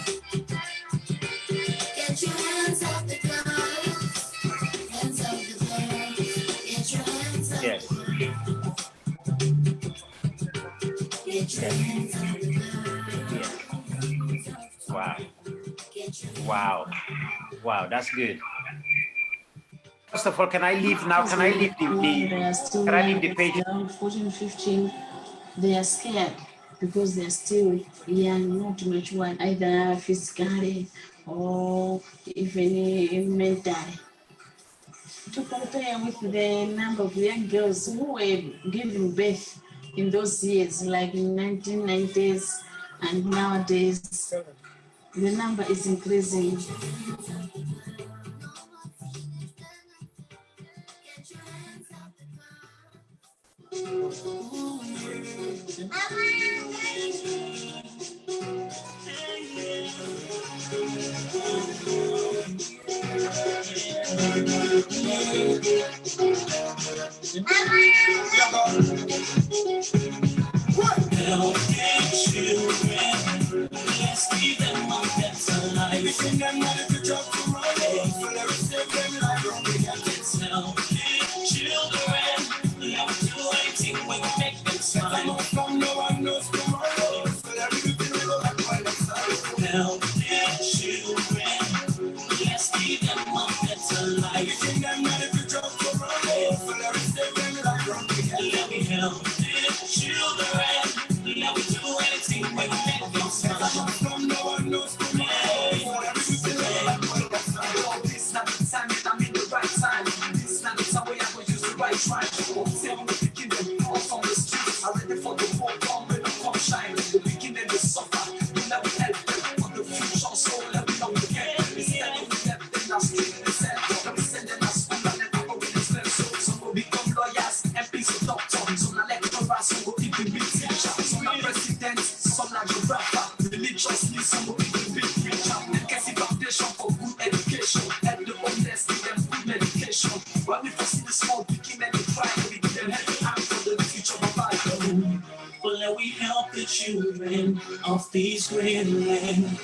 Get your hands off the girls. Hands off the girls. Get your hands off the girls. Get your hands off the girls. Wow. Wow. Wow, that's good. First of all, can I leave now? Can I leave the page? 14, 15, they are scared because they're still young, not mature, either physically or even mentally. To compare with the number of young girls who were giving birth in those years, like in 1990s, and nowadays the number is increasing. Let's give them a better life. We send them money to drop to money. So let us save them life from the gadgets. Healthy children, let do anything we can make them smile. From no one knows tomorrow. So let me do the go back on the side. Healthy children, let's give them a better life. We send them money to drop to money. So let us save them life from the gadgets. Let me healthy children, let me do anything we can make them smile. From no one knows tomorrow. This not the time that I'm in the right time. This not the time where I go use the right track. Tell me the beginning, off on the streets. I'm ready for the war, come when the come shine. The beginning is suffer, you never help them. For the future, so let me know again. Instead of we left them, now street in the center. Let me send them to school and let them go with this learn. So some will become lawyers, MPs or doctors. Some are lecturers, some will be the big teacher. Some are presidents, some are geographer. Religiously, some will be the big preacher. Legacy foundation for good education. Help the homeless, give them good medication. When we first see the small beginning, they try to be them helping hand for the future of our life. But let we help the children of these great land,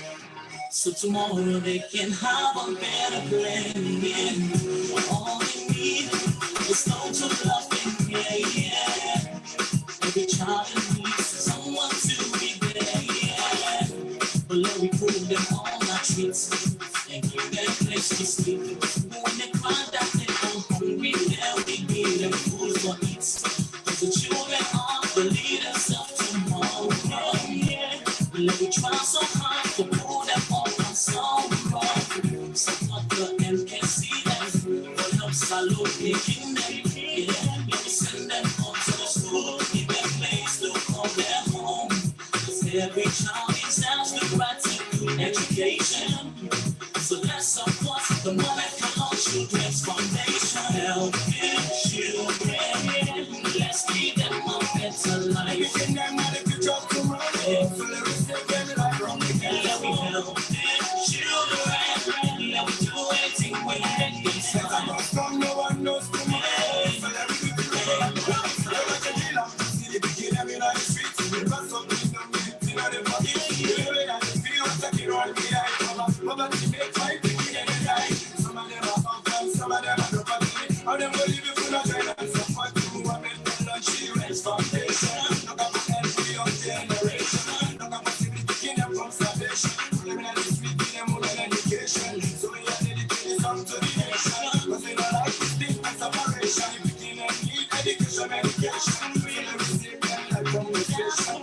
so tomorrow they can have a better plan. All they need is no to love and yeah. Every child needs someone to be there, yeah. But let me prove them all our treats and give them a place to sleep. When they cry that they are hungry, they'll be giving them food for eat. The children are the leaders of tomorrow, yeah. But let me try so hard to pull them all on some wrong. Support the MKC them, but help salute making them, yeah. Let me send them on to the school, give them a place to call their home. Cause every child deserves the right to good education. So let's support the molecular children's foundation. Helping children, let's give them a better life. We can them not if you drop to money. So let us take them life from the get. Let me help children, let me do anything we can get. From no one knows tomorrow. So let me do the right. See the beginning in the streets. We pass up in the minutes in the pocket. Some of them are conference, some of them are property. How them will leave you for no train and support you. I make them lunch, children's foundation. Look at my every young generation. Look at my city, taking them from salvation. Living in the street, give them more than education. So we are dedicated some to the nation. Cause we don't like this thing and separation. If you didn't need education, medication. We are receiving like communication.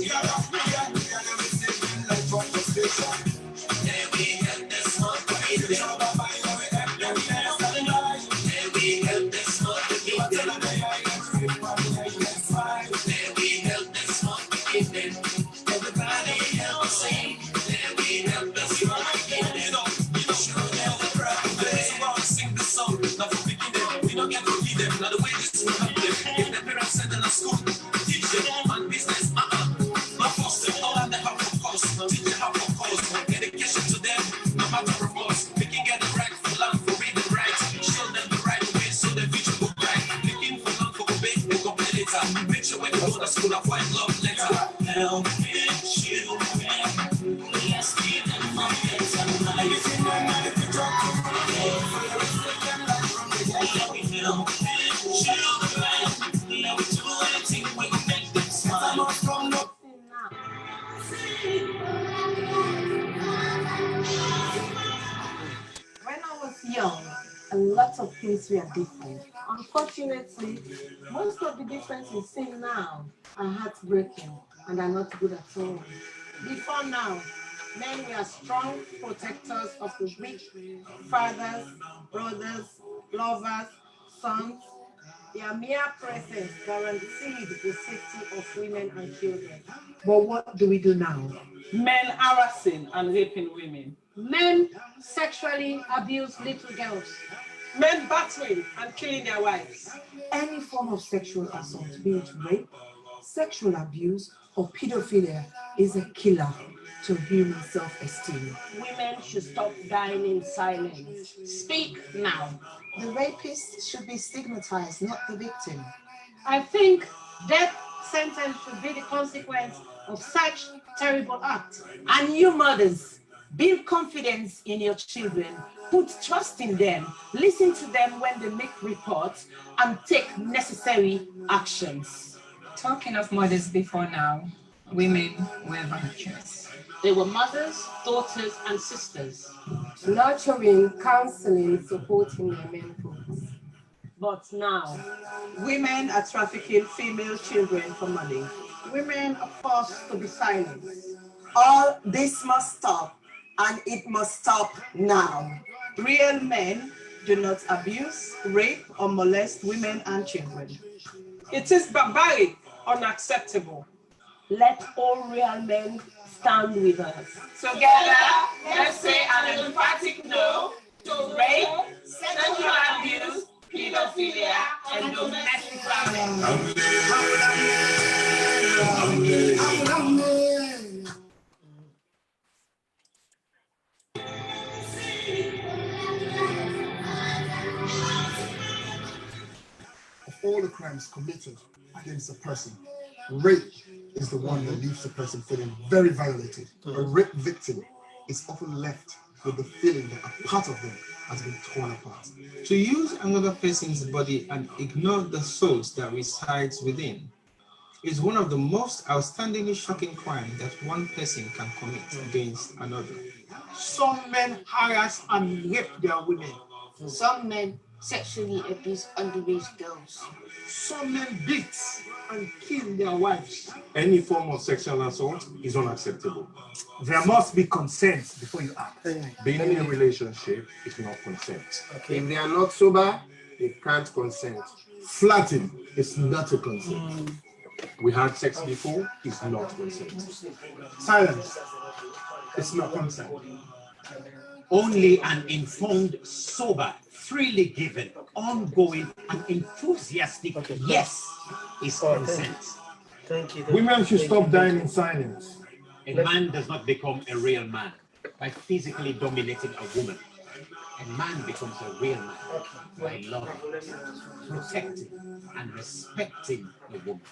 Yeah, we receiving like conversation. Yeah, we help this one to meet them. Yeah, we help this one to meet them. Yeah, we help this one to meet them. Everybody help us sing. Yeah, we help this one to meet them. You know, sure they're the problem. So while we sing the song, not for beginning, we don't get to feed them. Now the way this will help them. If the parents send them to school, teach them on business, not force them. All on the help of course. Teach them how to cause. Dedication to them, no matter remorse. We can get the right for land, for reading right. Show them the right way so the future will bright. Looking for land, for obey, and competitor. Make sure when you go to school, I find love letter. Help children, let's give them a better life. If you know not if you drop to let me help children, let me do anything we can make them smile. When I was young, a lot of things were different. Unfortunately, most of the differences we see now are heartbreaking and are not good at all. Before now, men were strong protectors of the weak, fathers, brothers, lovers, sons. Their mere presence guaranteed the safety of women and children. But what do we do now? Men harassing and raping women. Men sexually abuse little girls. Men battering and killing their wives. Any form of sexual assault, be it rape, sexual abuse, or pedophilia, is a killer to human self-esteem. Women should stop dying in silence. Speak now. The rapist should be stigmatized, not the victim. I think death sentence should be the consequence of such terrible acts. And you mothers, build confidence in your children, put trust in them, listen to them when they make reports, and take necessary actions. Talking of mothers before now, women were vultures. They were mothers, daughters, and sisters. Nurturing, counseling, supporting their menopause. But now, Women are trafficking female children for money. women are forced to be silent. All this must stop, and it must stop now. Real men do not abuse, rape, or molest women and children. It is barbaric, unacceptable. Let all real men stand with us. Together, let's say an emphatic no to rape, sexual abuse, pedophilia, and domestic violence. Of all the crimes committed against a person, rape is the one that leaves the person feeling very violated. A rape victim is often left with the feeling that a part of them has been torn apart. To use another person's body and ignore the soul that resides within is one of the most outstandingly shocking crimes that one person can commit against another. Some men harass and rape their women. Some men sexually abuse underage girls. Some men beat and kill their wives. Any form of sexual assault is unacceptable. There must be consent before you act. Being in a relationship is not consent. Okay. If they are not sober, they can't consent. Flirting is not a consent. We had sex before, it's not consent. Silence, it's not consent. Only an informed, sober, freely given, ongoing, and enthusiastic yes is consent. Thank you. Women should stop dying in silence. A man does not become a real man by physically dominating a woman. A man becomes a real man by loving, protecting, and respecting a woman.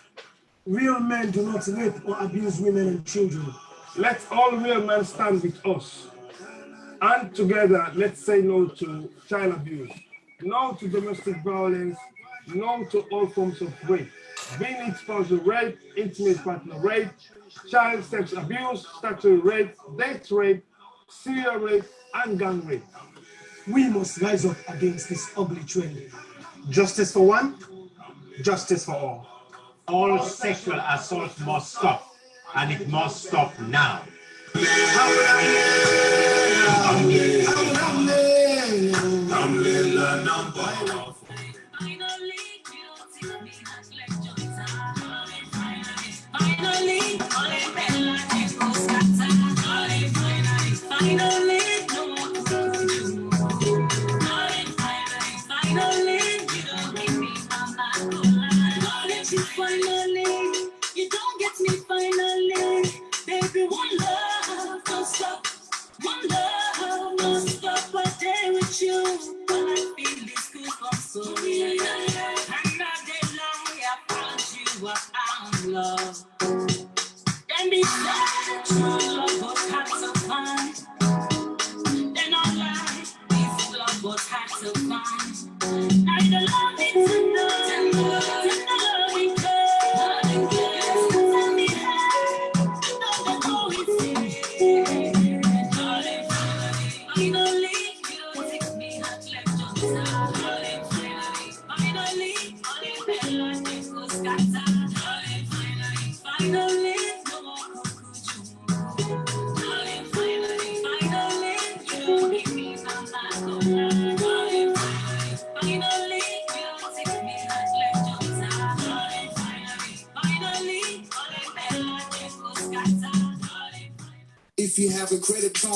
Real men do not rape or abuse women and children. Let all real men stand with us. And together, let's say no to child abuse, no to domestic violence, no to all forms of rape, being it spousal rape, intimate partner rape, child sex abuse, statutory rape, date rape, serial rape, and gang rape. We must rise up against this ugly trend. Justice for one, justice for all. All sexual assault must stop, and it must stop now. Finally, you don't get me finally. Baby, one love, don't stop. One love, don't stop. A day with you. All I feel is goosebumps so real. And all day long, I found you, I found love. Then be sad, true love was hard to find. Then all life, this love was hard to find. Now the love is enough.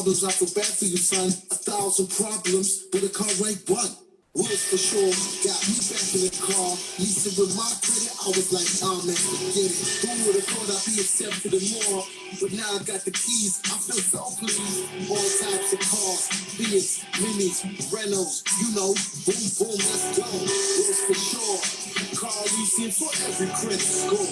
problems. I feel bad for you, son. 1,000 problems, but a car right one. Words for sure, got me back in the car. Leasing with my credit, I was like, man, forget it. Who would have thought I'd be accepted and more? But now I got the keys, I feel so pleased. All types of cars, Fiats, Minis, Renaults, you know, boom, boom, let's go. Words for sure, car leasing for every credit score.